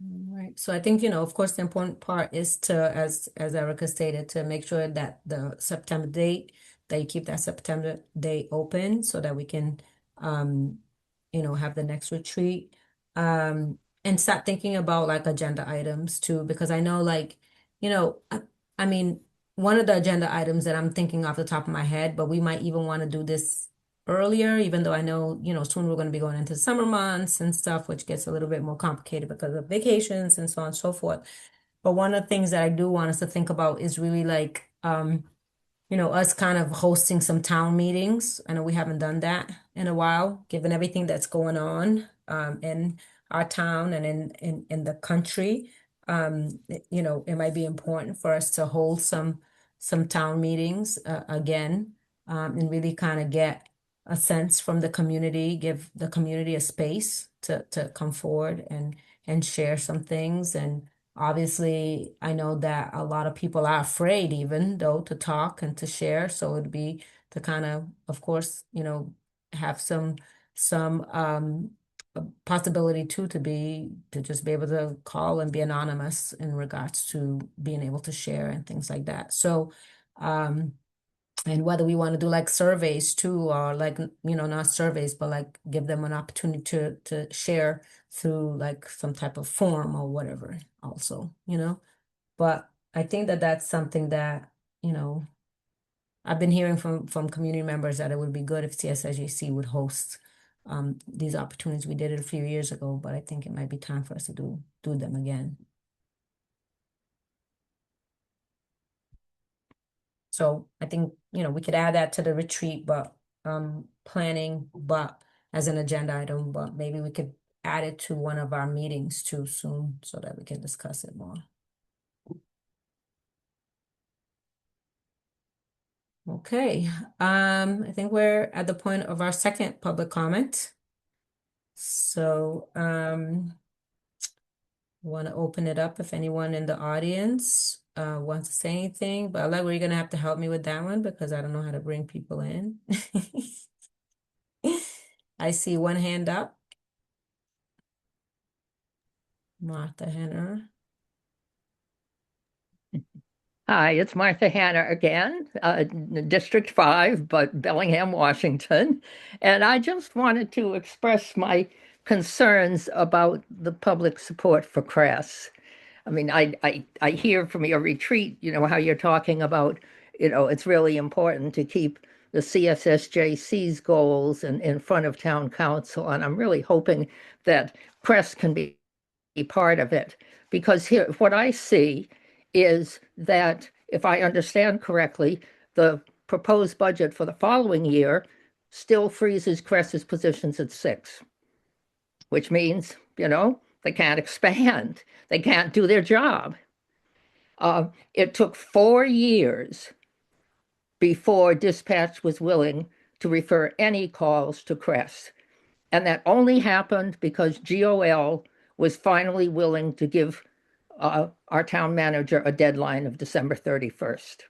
All right. So I think, of course, the important part is to, as Erica stated, to make sure that the September date, that you keep that September date open so that we can, have the next retreat. And start thinking about like agenda items too, because I know I mean, one of the agenda items that I'm thinking off the top of my head, but we might even want to do this earlier, even though I know, soon we're going to be going into summer months and stuff, which gets a little bit more complicated because of vacations and so on and so forth. But one of the things that I do want us to think about is really like, us kind of hosting some town meetings. I know we haven't done that in a while, given everything that's going on in our town and in the country. It might be important for us to hold some town meetings again, and really kind of get a sense from the community, give the community a space to come forward and share some things. And obviously, I know that a lot of people are afraid even though to talk and to share. So it'd be to kind of course, have some possibility too to just be able to call and be anonymous in regards to being able to share and things like that. So and whether we want to do like surveys too, or like, not surveys, but like give them an opportunity to share through like some type of form or whatever also, But I think that that's something that, I've been hearing from community members that it would be good if CSIGC would host these opportunities. We did it a few years ago, but I think it might be time for us to do them again. So I think, we could add that to the retreat, but planning, but as an agenda item, but maybe we could add it to one of our meetings too soon so that we can discuss it more. Okay, I think we're at the point of our second public comment. So want to open it up if anyone in the audience wants to say anything. But like, we're gonna have to help me with that one because I don't know how to bring people in. I see one hand up. Martha Henner. Hi, it's Martha Hanna again, District 5, but Bellingham, Washington. And I just wanted to express my concerns about the public support for CRESS. I mean, I hear from your retreat, how you're talking about, it's really important to keep the CSSJC's goals in front of town council. And I'm really hoping that CRESS can be part of it. Because here, what I see is that, if I understand correctly, the proposed budget for the following year still freezes CRESS's positions at 6, which means, they can't expand. They can't do their job. It took 4 years before dispatch was willing to refer any calls to CRESS. And that only happened because GOL was finally willing to give our town manager a deadline of December 31st.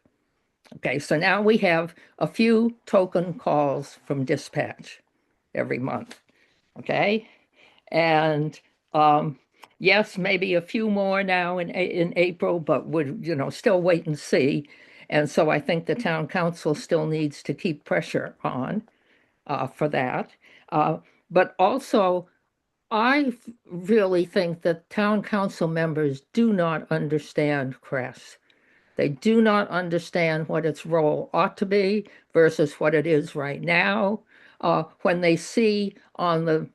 Okay, so now we have a few token calls from dispatch every month. Okay, and yes, maybe a few more now in April, but would still wait and see. And so I think the town council still needs to keep pressure on for that. But also, I really think that town council members do not understand CRESS. They do not understand what its role ought to be versus what it is right now. When they see on the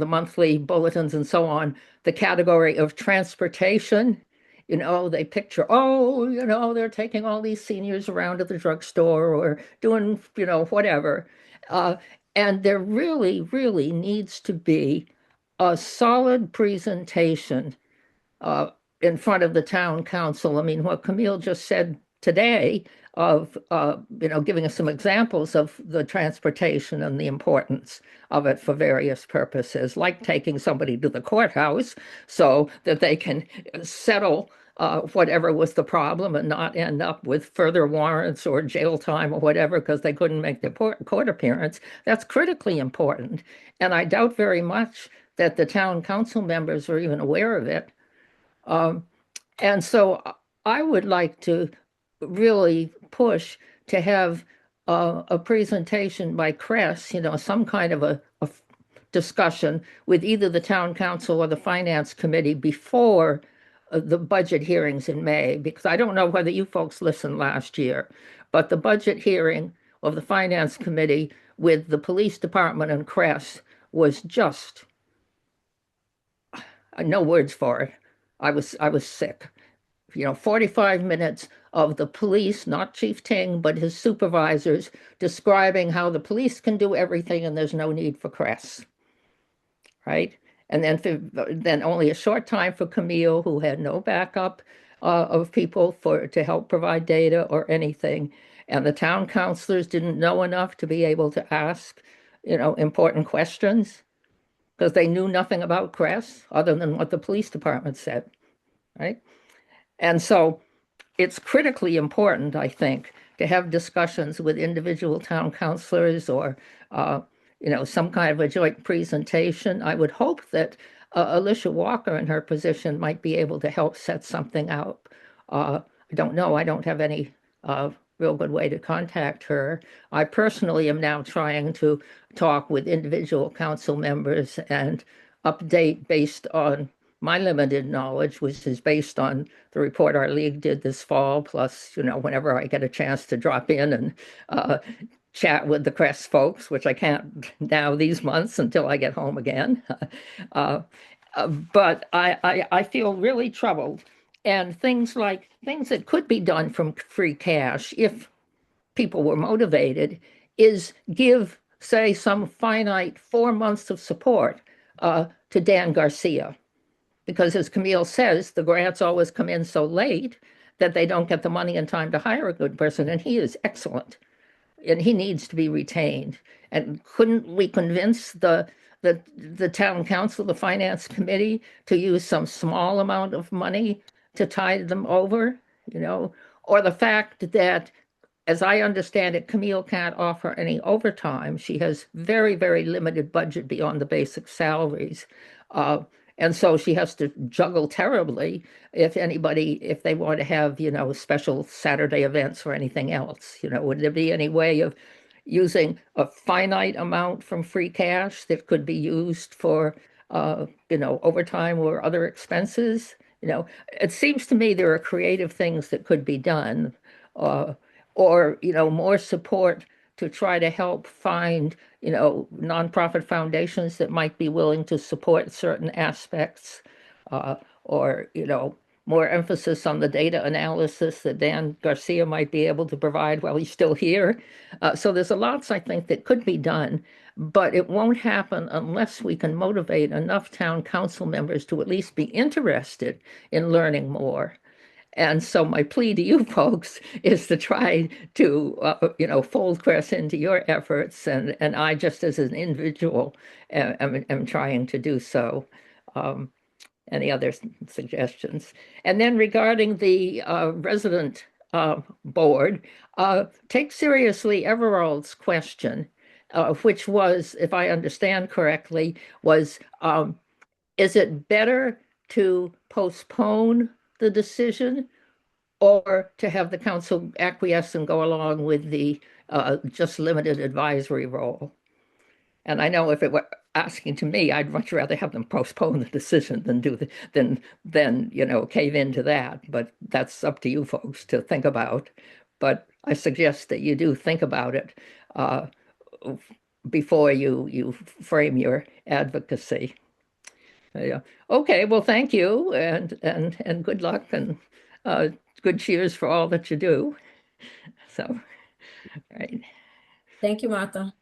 monthly bulletins and so on, the category of transportation, they picture, they're taking all these seniors around to the drugstore or doing, whatever. And there really, really needs to be a solid presentation in front of the town council. I mean, what Camille just said today of, giving us some examples of the transportation and the importance of it for various purposes, like taking somebody to the courthouse so that they can settle whatever was the problem and not end up with further warrants or jail time or whatever because they couldn't make their court appearance. That's critically important. And I doubt very much that the town council members are even aware of it. And so I would like to really push to have a presentation by CRESS, some kind of a discussion with either the town council or the finance committee before the budget hearings in May, because I don't know whether you folks listened last year, but the budget hearing of the finance committee with the police department and CRESS was just, no words for it. I was sick. 45 minutes of the police, not Chief Ting, but his supervisors, describing how the police can do everything and there's no need for CRESS, right? And then only a short time for Camille, who had no backup of people to help provide data or anything. And the town councilors didn't know enough to be able to ask, important questions because they knew nothing about CRESS other than what the police department said, right? And so it's critically important, I think, to have discussions with individual town councilors or, some kind of a joint presentation. I would hope that Alicia Walker in her position might be able to help set something out. I don't know. I don't have any real good way to contact her. I personally am now trying to talk with individual council members and update based on my limited knowledge, which is based on the report our league did this fall, plus, whenever I get a chance to drop in and chat with the CRESS folks, which I can't now these months until I get home again. But I feel really troubled. And things that could be done from free cash, if people were motivated, is give, say, some finite 4 months of support to Dan Garcia. Because as Camille says, the grants always come in so late that they don't get the money in time to hire a good person. And he is excellent. And he needs to be retained. And couldn't we convince the the town council, the finance committee, to use some small amount of money to tide them over, or the fact that, as I understand it, Camille can't offer any overtime. She has very, very limited budget beyond the basic salaries. And so she has to juggle terribly if they want to have, special Saturday events or anything else. Would there be any way of using a finite amount from free cash that could be used for, overtime or other expenses? It seems to me there are creative things that could be done, or more support to try to help find nonprofit foundations that might be willing to support certain aspects, or more emphasis on the data analysis that Dan Garcia might be able to provide while he's still here. So there's a lots, I think, that could be done, but it won't happen unless we can motivate enough town council members to at least be interested in learning more. And so my plea to you folks is to try to, fold Cress into your efforts, and I, just as an individual, am trying to do so. Any other suggestions? And then regarding the resident board, take seriously Everald's question, which was, if I understand correctly, was, is it better to postpone the decision or to have the council acquiesce and go along with the just limited advisory role? And I know if it were asking to me, I'd much rather have them postpone the decision than cave into that. But that's up to you folks to think about. But I suggest that you do think about it before you frame your advocacy. Yeah. Okay, well, thank you, and good luck, and good cheers for all that you do. So, right. Thank you, Martha.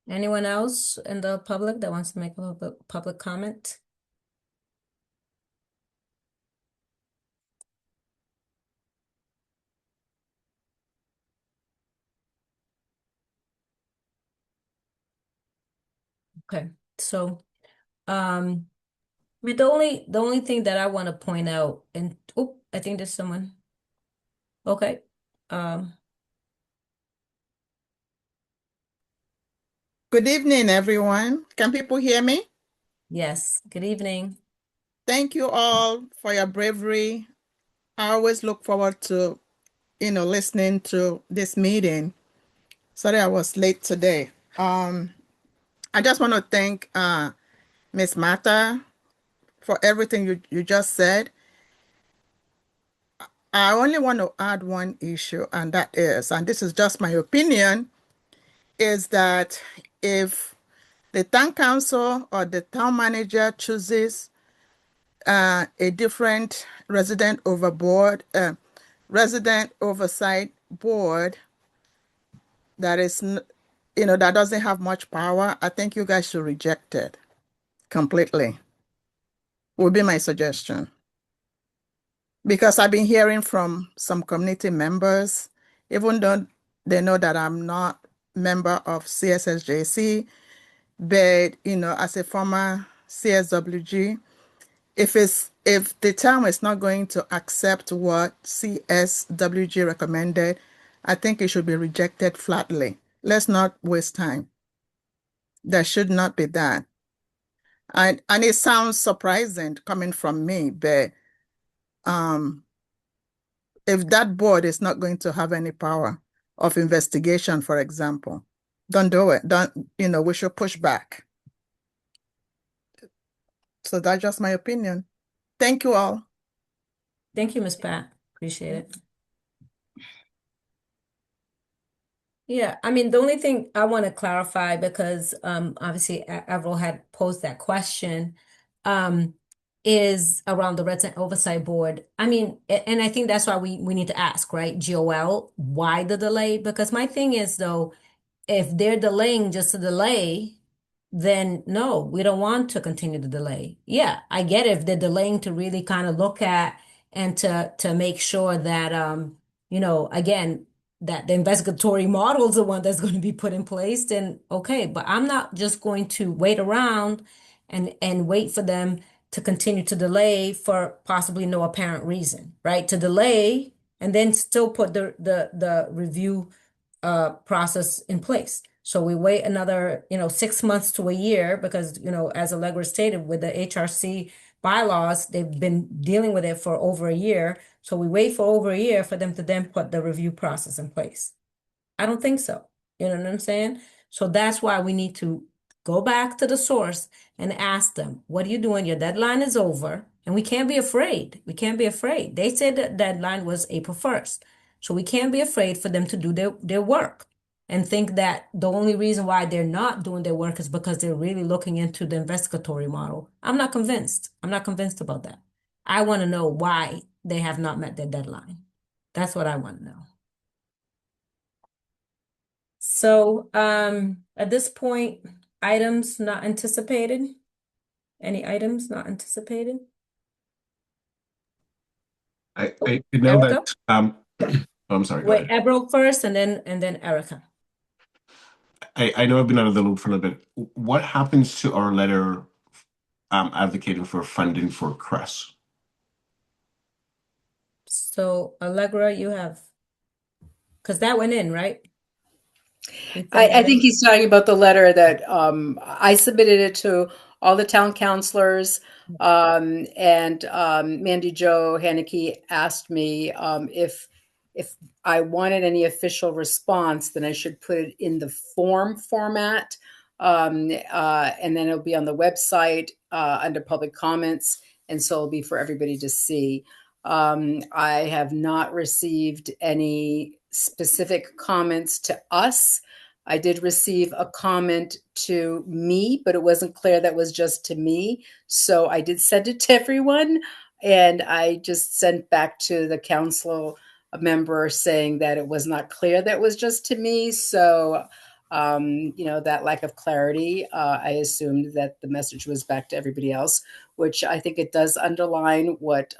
Anyone else in the public that wants to make a public comment? Okay, so the only thing that I want to point out, and oh, I think there's someone. Okay. Good evening, everyone. Can people hear me? Yes, good evening. Thank you all for your bravery. I always look forward to, listening to this meeting. Sorry I was late today. I just want to thank Ms. Mata for everything you just said. I only want to add one issue, and this is just my opinion, is that if the town council or the town manager chooses a different resident oversight board that is, that doesn't have much power, I think you guys should reject it completely, would be my suggestion. Because I've been hearing from some community members, even though they know that I'm not member of CSSJC, but, as a former CSWG, if the town is not going to accept what CSWG recommended, I think it should be rejected flatly. Let's not waste time. There should not be that. And it sounds surprising coming from me, but if that board is not going to have any power of investigation, for example, don't do it. We should push back. So that's just my opinion. Thank you all. Thank you, Ms. Pat. Appreciate it. Yeah, I mean, the only thing I want to clarify, because obviously Avril had posed that question, is around the resident oversight board. I mean, and I think that's why we need to ask, right, GOL, why the delay? Because my thing is, though, if they're delaying just to delay, then no, we don't want to continue to delay. Yeah, I get it if they're delaying to really kind of look at and to make sure that again, that the investigatory model is the one that's going to be put in place, then okay. But I'm not just going to wait around and wait for them to continue to delay for possibly no apparent reason, right? To delay and then still put the review process in place. So we wait another, 6 months to a year because, as Allegra stated, with the HRC bylaws, they've been dealing with it for over a year. So we wait for over a year for them to then put the review process in place. I don't think so. You know what I'm saying? So that's why we need to go back to the source and ask them, what are you doing? Your deadline is over. And we can't be afraid. We can't be afraid. They said that deadline was April 1st. So we can't be afraid for them to do their work and think that the only reason why they're not doing their work is because they're really looking into the investigatory model. I'm not convinced. I'm not convinced about that. I want to know why they have not met their deadline. That's what I want to know. So at this point, items not anticipated? Any items not anticipated? I know Erica? that I'm sorry, go Wait, ahead. Ebro first and then Erica. I know I've been out of the loop for a little bit. What happens to our letter advocating for funding for CRESS? So Allegra, you have, because that went in, right? I think he's talking about the letter that I submitted it to all the town councilors, and Mandy Jo Haneke asked me if I wanted any official response, then I should put it in the form format, and then it'll be on the website under public comments, and so it'll be for everybody to see. I have not received any specific comments to us. I did receive a comment to me, but it wasn't clear that was just to me. So I did send it to everyone, and I just sent back to the council a member saying that it was not clear that it was just to me. So, that lack of clarity, I assumed that the message was back to everybody else, which I think it does underline what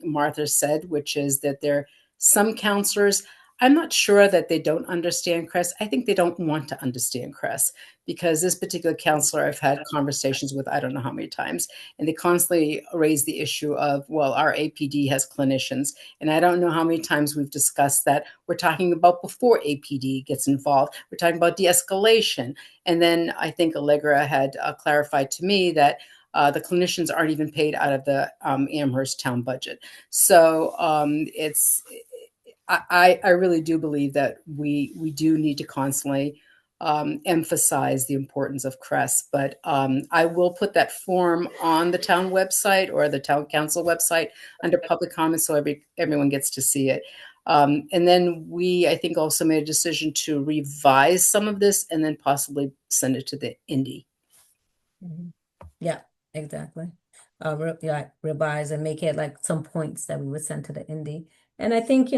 Martha said, which is that there are some counselors, I'm not sure that they don't understand CRESS. I think they don't want to understand CRESS because this particular counselor I've had conversations with, I don't know how many times, and they constantly raise the issue of, well, our APD has clinicians. And I don't know how many times we've discussed that. We're talking about before APD gets involved. We're talking about de-escalation. And then I think Allegra had clarified to me that the clinicians aren't even paid out of the Amherst town budget. So I really do believe that we do need to constantly emphasize the importance of CRESS. But I will put that form on the town website or the town council website under public comments so everyone gets to see it. And then I think, also made a decision to revise some of this and then possibly send it to the Indy. Mm-hmm. Yeah, exactly. Revise and make it like some points that we would send to the Indy. And I think,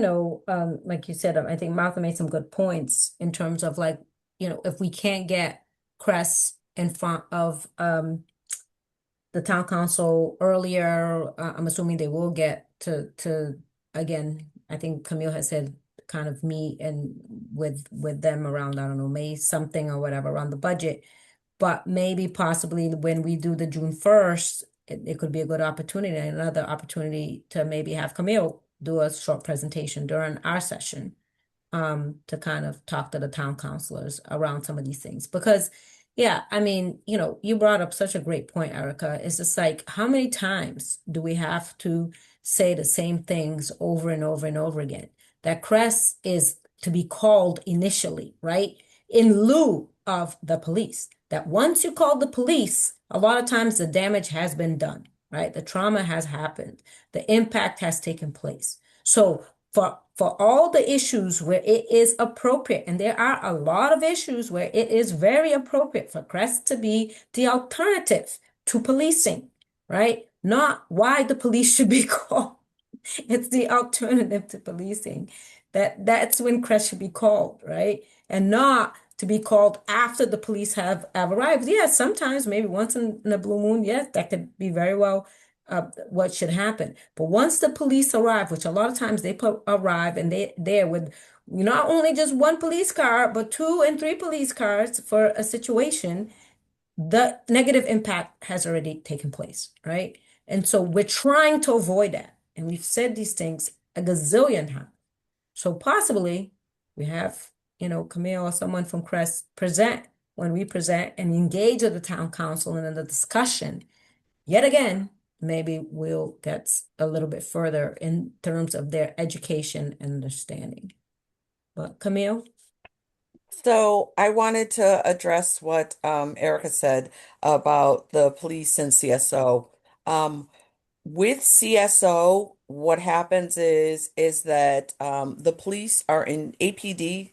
like you said, I think Martha made some good points in terms of like, if we can't get CRESS in front of the town council earlier, I'm assuming they will get to again, I think Camille has said kind of meet and with them around, I don't know, May something or whatever around the budget. But maybe possibly when we do the June 1st, it could be a good opportunity, another opportunity to maybe have Camille do a short presentation during our session to kind of talk to the town councilors around some of these things. Because, yeah, I mean, you brought up such a great point, Erica. It's just like, how many times do we have to say the same things over and over and over again? That CRESS is to be called initially, right? In lieu of the police. That once you call the police, a lot of times the damage has been done, right? The trauma has happened. The impact has taken place. So for all the issues where it is appropriate, and there are a lot of issues where it is very appropriate for CRESS to be the alternative to policing, right? Not why the police should be called. It's the alternative to policing. That's when CRESS should be called, right? And not to be called after the police have arrived. Yes, sometimes, maybe once in a blue moon, yes, that could be very well what should happen. But once the police arrive, which a lot of times arrive and they're there with not only just one police car, but 2 and 3 police cars for a situation, the negative impact has already taken place, right? And so we're trying to avoid that. And we've said these things a gazillion times. So possibly we have, Camille or someone from Crest present when we present and engage with the town council and in the discussion. Yet again, maybe we'll get a little bit further in terms of their education and understanding. But Camille? So I wanted to address what Erica said about the police and CSO. With CSO, what happens is that the police are in APD,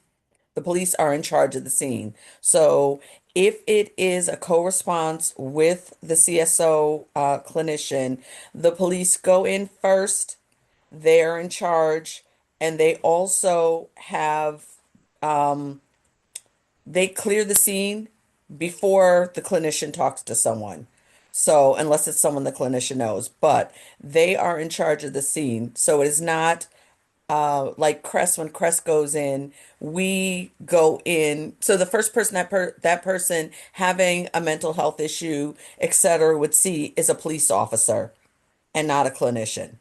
the police are in charge of the scene. So if it is a co-response with the CSO clinician, the police go in first, they're in charge, and they also have they clear the scene before the clinician talks to someone. So, unless it's someone the clinician knows, but they are in charge of the scene. So it is not like Crest, when Crest goes in, we go in. So the first person that person having a mental health issue, etc., would see is a police officer and not a clinician.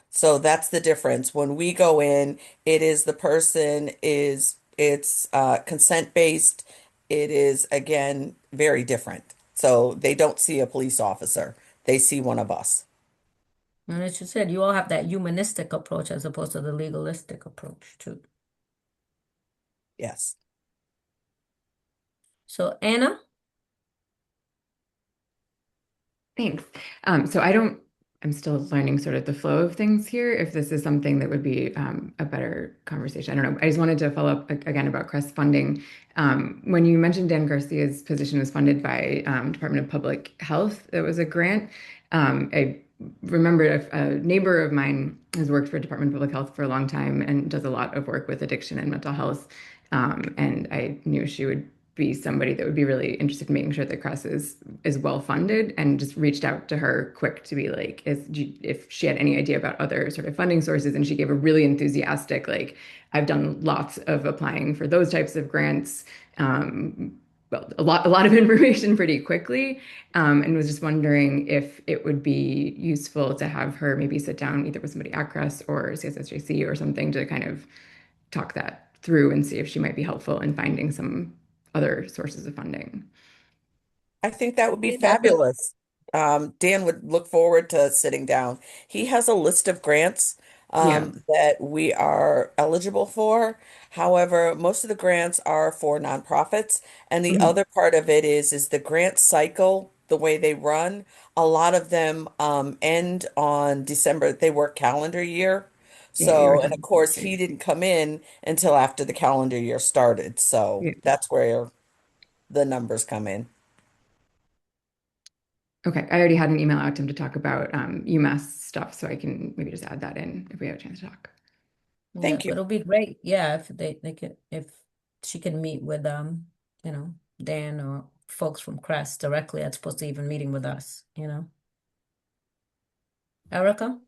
So that's the difference. When we go in, it is the person is it's consent based. It is again very different. So they don't see a police officer. They see one of us. And as you said, you all have that humanistic approach as opposed to the legalistic approach too. Yes. So Anna? Thanks. So I'm still learning sort of the flow of things here, if this is something that would be a better conversation. I don't know. I just wanted to follow up again about Crest funding. When you mentioned Dan Garcia's position was funded by Department of Public Health, it was a grant. I remember a neighbor of mine has worked for Department of Public Health for a long time and does a lot of work with addiction and mental health. And I knew she would be somebody that would be really interested in making sure that Crest is well funded, and just reached out to her quick to be like, if she had any idea about other sort of funding sources. And she gave a really enthusiastic, like, I've done lots of applying for those types of grants. Well, a lot of information pretty quickly, and was just wondering if it would be useful to have her maybe sit down either with somebody at Crest or CSSJC or something to kind of talk that through and see if she might be helpful in finding some other sources of funding. I think that would be Yeah, that's a- fabulous. Dan would look forward to sitting down. He has a list of grants Yeah. that we are eligible for. However, most of the grants are for nonprofits, and the Mhm. other part of it is the grant cycle, the way they run. A lot of them end on December. They work calendar year. Yeah, you were So, and of talking. course, he didn't come in until after the calendar year started. So Yeah. that's where the numbers come in. Okay, I already had an email out to him to talk about UMass stuff, so I can maybe just add that in if we have a chance to talk. Yeah, Thank but you. it'll be great. Yeah, if they could, if she can meet with Dan or folks from Crest directly as opposed to even meeting with us. Erica?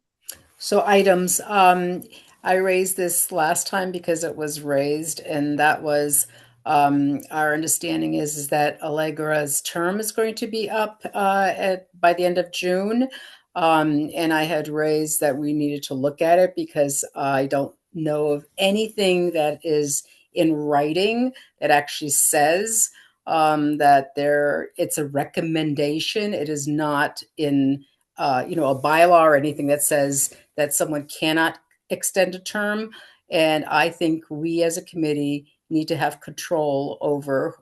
So items, I raised this last time because it was raised, and that was our understanding is that Allegra's term is going to be up by the end of June. And I had raised that we needed to look at it because I don't know of anything that is in writing that actually says that it's a recommendation. It is not in a bylaw or anything that says that someone cannot extend a term. And I think we as a committee need to have control over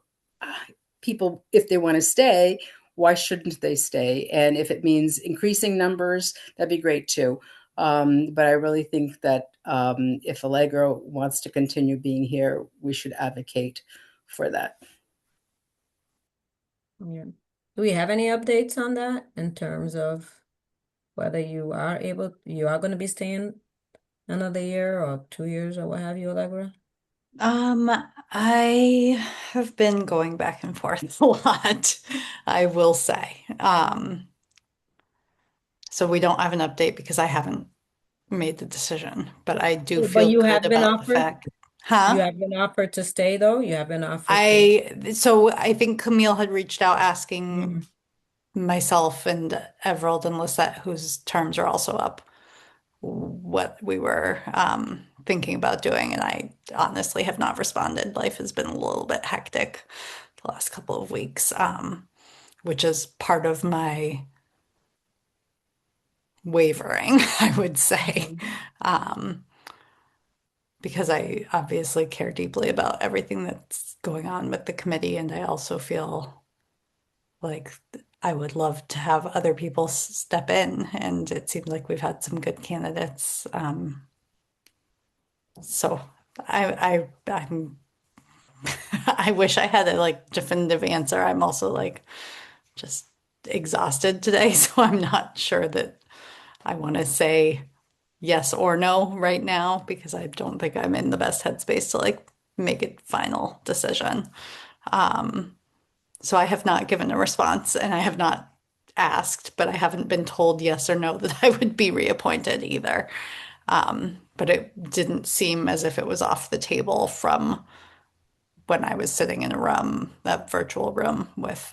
people. If they want to stay, why shouldn't they stay? And if it means increasing numbers, that'd be great too. But I really think that if Allegra wants to continue being here, we should advocate for that. Yeah. Do we have any updates on that in terms of whether you are going to be staying another year or 2 years or what have you, Allegra? I have been going back and forth a lot, I will say. So we don't have an update because I haven't made the decision, but I do But feel you good have been about the offered? fact. Huh? You have been offered to stay though? You have been offered to? So I think Camille had reached out asking Mhm. myself and Everald and Lisette, whose terms are also up, what we were thinking about doing, and I honestly have not responded. Life has been a little bit hectic the last couple of weeks, which is part of my wavering, I would say, because I obviously care deeply about everything that's going on with the committee, and I also feel like I would love to have other people step in, and it seems like we've had some good candidates. So I'm I wish I had a like definitive answer. I'm also like just exhausted today, so I'm not sure that I want to say yes or no right now because I don't think I'm in the best headspace to like make a final decision. So I have not given a response and I have not asked, but I haven't been told yes or no that I would be reappointed either. But it didn't seem as if it was off the table from when I was sitting in a room, that virtual room with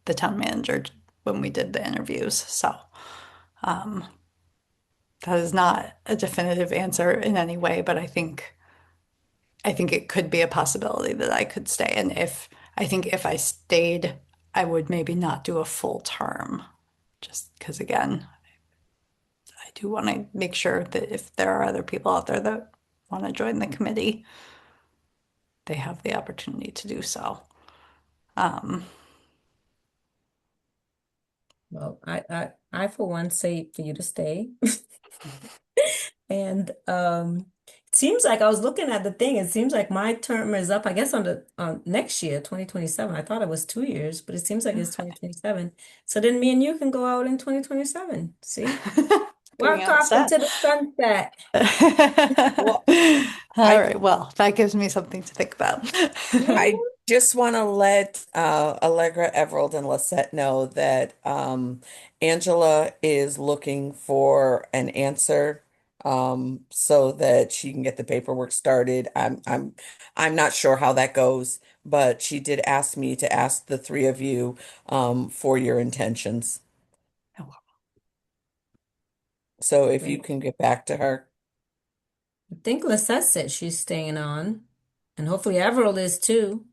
the town manager when we did the interviews. So that is not a definitive answer in any way, but I think it could be a possibility that I could stay. And I think if I stayed, I would maybe not do a full term, just because again, I do want to make sure that if there are other people out there that want to join the committee, they have the opportunity to do so. Well, I for one say for you to stay. And it seems like I was looking at the thing, it seems like my term is up, I guess on the next year, 2027. I thought it was 2 years, but it seems like it's 2027. So then me and you can go out in 2027. See? Going Walk out off into set. the sunset. Well, All I right. Well, that gives me something to think about. I just want to let Allegra, Everald, and Lisette know that Angela is looking for an answer so that she can get the paperwork started. I'm not sure how that goes, but she did ask me to ask the three of you for your intentions. So if you can get back to her. I think Lisette said she's staying on, and hopefully Everald is too.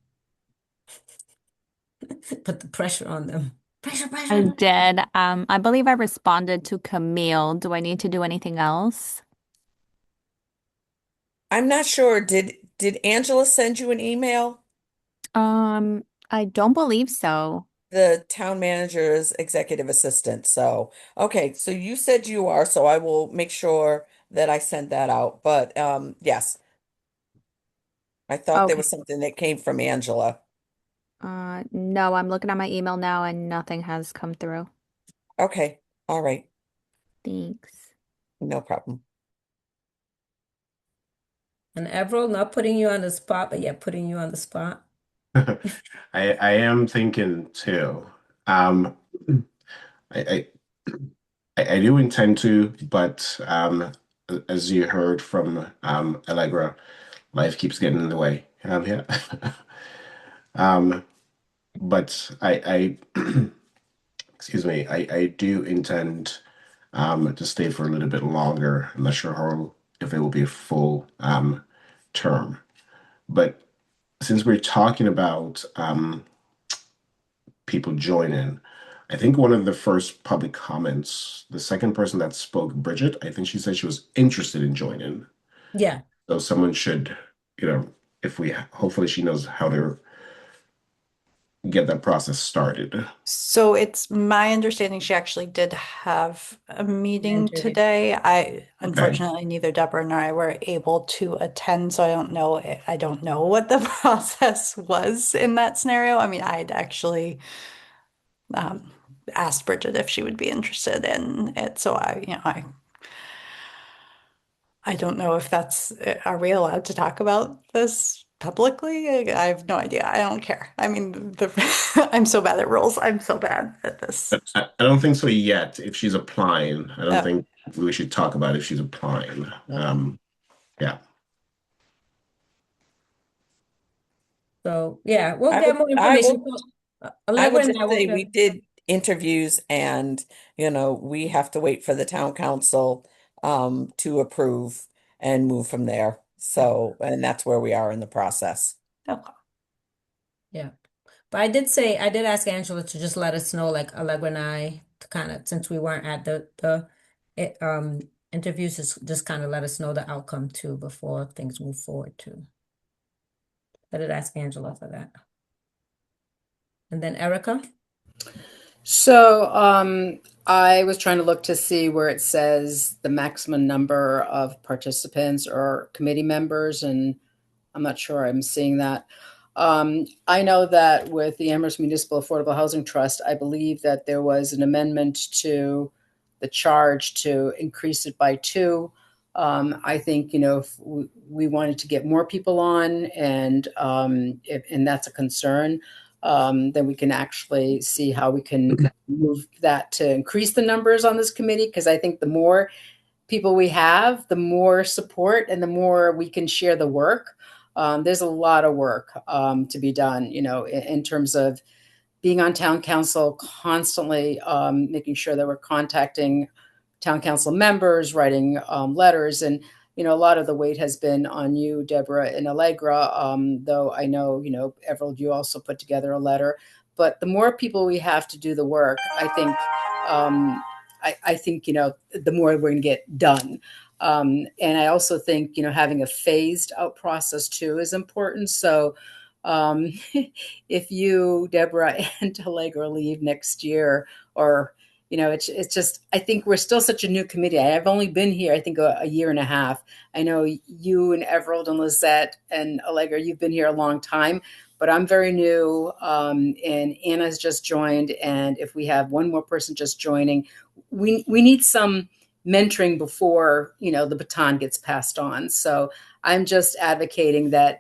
Put the pressure on them. Pressure, I pressure. did. I believe I responded to Camille. Do I need to do anything else? I'm not sure. Did Angela send you an email? I don't believe so. The town manager's executive assistant. So, okay, so you said you are, so I will make sure that I send that out. But yes, I thought there Okay. was something that came from Angela. No, I'm looking at my email now and nothing has come through. Okay, all right, Thanks. no problem. And Everald, not putting you on the spot, but yet putting you on the spot. I am thinking too. Um, I, I do intend to, but as you heard from Allegra, life keeps getting in the way. Yeah. Um, but excuse me, I do intend to stay for a little bit longer. I'm not sure how if it will be a full term, but since we're talking about people joining, I think one of the first public comments, the second person that spoke, Bridget, I think she said she was interested in joining. Yeah. So someone should, if we hopefully she knows how to get that process started. So it's my understanding she actually did have a meeting Interview. today. Okay. Unfortunately, neither Deborah nor I were able to attend, so I don't know what the process was in that scenario. I mean, I'd actually asked Bridget if she would be interested in it, so I don't know if are we allowed to talk about this publicly? I have no idea. I don't care. I mean, I'm so bad at rules. I'm so bad at this. I don't think so yet. If she's applying, I don't Oh, think we should talk about if she's applying. Yeah. So yeah, we'll I get would, more I information. will, So, I Allegra would and just I will say get. we did interviews and, we have to wait for the town council to approve and move from there. So, and that's where we are in the process. okay. Yeah. But I did ask Angela to just let us know, like Allegra and I, to kind of, since we weren't at the interviews, just kind of let us know the outcome too before things move forward too. I did ask Angela for that. And then Erica? So, I was trying to look to see where it says the maximum number of participants or committee members, and I'm not sure I'm seeing that. I know that with the Amherst Municipal Affordable Housing Trust, I believe that there was an amendment to the charge to increase it by 2. I think, if we wanted to get more people on, and and that's a concern, then we can actually see how we can move that to increase the numbers on this committee. Because I think the more people we have, the more support and the more we can share the work. There's a lot of work to be done, in terms of being on town council constantly, making sure that we're contacting town council members, writing letters. And, a lot of the weight has been on you, Deborah and Allegra, though I know, Everald, you also put together a letter. But the more people we have to do the work, I think, I think, the more we're going to get done. And I also think, having a phased out process too is important. So if you, Deborah, and Allegra leave next year, or it's just, I think we're still such a new committee. I've only been here, I think, a year and a half. I know you and Everald and Lizette and Allegra, you've been here a long time, but I'm very new. And Anna's just joined. And if we have one more person just joining, we need some mentoring before, the baton gets passed on. So I'm just advocating that,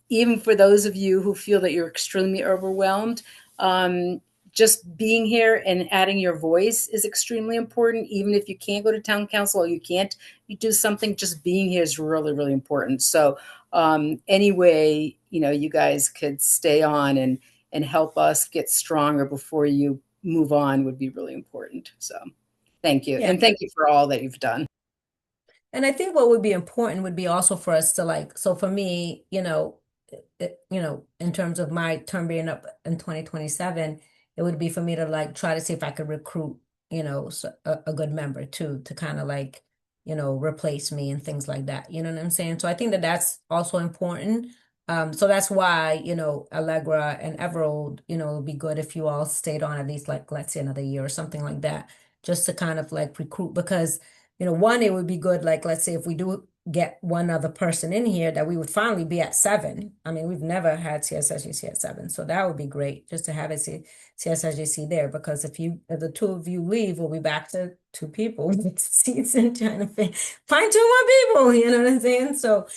even for those of you who feel that you're extremely overwhelmed, just being here and adding your voice is extremely important. Even if you can't go to town council or you do something, just being here is really, really important. So anyway, you guys could stay on and help us get stronger before you move on would be really important. So thank you. Yeah. And thank you for all that you've done. And I think what would be important would be also for us to so for me, in terms of my term being up in 2027, it would be for me to try to see if I could recruit, a good member too, to kind of replace me and things like that. You know what I'm saying? So I think that that's also important. So that's why, Allegra and Everald, it would be good if you all stayed on at least let's say another year or something like that, just to kind of recruit, because one, it would be good, let's say if we do get one other person in here, that we would finally be at 7. I mean, we've never had CSSGC at 7, so that would be great just to have it CSSGC there, because if the 2 of you leave, we'll be back to 2 people with seats and trying to find 2 more people, you know what I'm saying? So,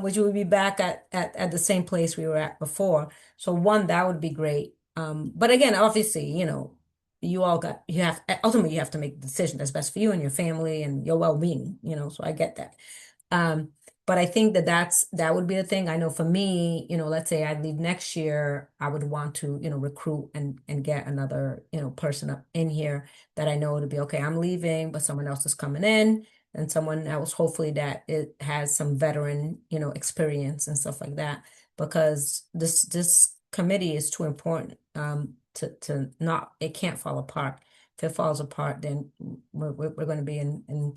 which would be back at the same place we were at before. So one, that would be great. But again, obviously, ultimately you have to make the decision that's best for you and your family and your well-being, so I get that. But I think that would be the thing. I know for me, let's say I leave next year, I would want to, recruit and get another, person up in here that I know to be okay. I'm leaving, but someone else is coming in, and someone else, hopefully, that it has some veteran, experience and stuff like that, because this committee is too important, to not, it can't fall apart. If it falls apart, then we're going to be in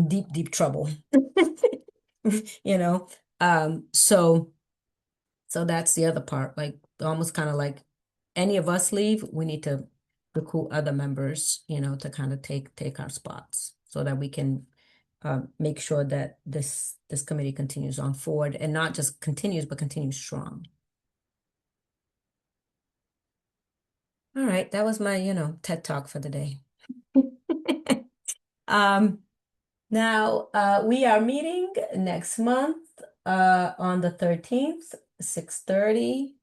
deep trouble. So that's the other part, almost kind of any of us leave, we need to recruit other members, to kind of take our spots so that we can make sure that this committee continues on forward, and not just continues, but continues strong. All right, that was my, TED Talk for the day. Now, we are meeting next month on the 13th, 6:30.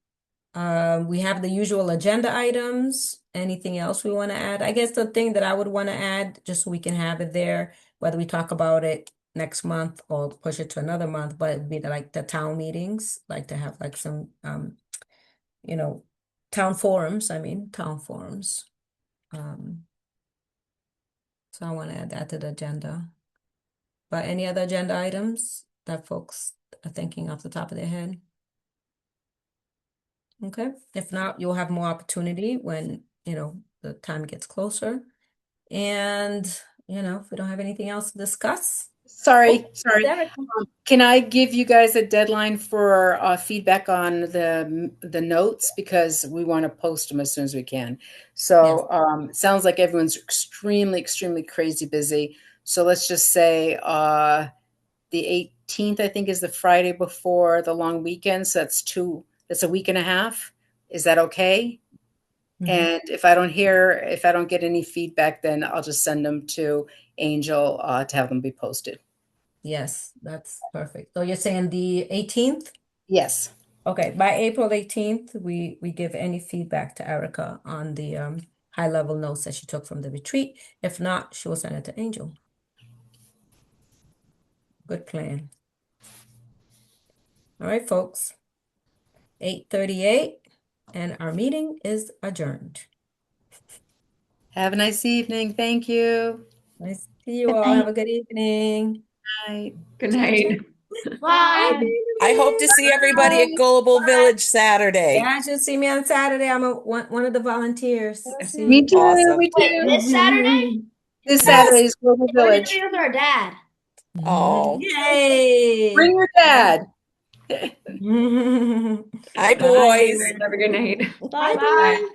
We have the usual agenda items. Anything else we want to add? I guess the thing that I would want to add, just so we can have it there, whether we talk about it next month or push it to another month, but it'd be like the town meetings, like to have like some, town forums, town forums. So I want to add that to the agenda. But any other agenda items that folks are thinking off the top of their head? Okay, if not, you'll have more opportunity when, the time gets closer. And, if we don't have anything else to discuss. Sorry. Derek. Can I give you guys a deadline for feedback on the notes, because we want to post them as soon as we can. So it sounds like everyone's extremely crazy busy. So let's just say the 18th, I think, is the Friday before the long weekend. So that's a week and a half. Is that okay? And if I don't get any feedback, then I'll just send them to Angel to have them be posted. Yes, that's perfect. So you're saying the 18th? Yes. Okay, by April 18th, we give any feedback to Erica on the high-level notes that she took from the retreat. If not, she will send it to Angel. Good plan. All right, folks. 8:38, and our meeting is adjourned. Have a nice evening. Thank you. Nice to see you Good all. night. Have a good evening. Night. Good night. Bye. I hope to see everybody at Gullible Village Saturday. Yeah, you should see me on Saturday. I'm one of the volunteers. I see Me you. too. Awesome. Me Wait, too. this Saturday? This Saturday is Global We're gonna Village. be with our dad. Oh. Yay! Bring your dad. Hi, Bye. boys. Have a good night. Bye.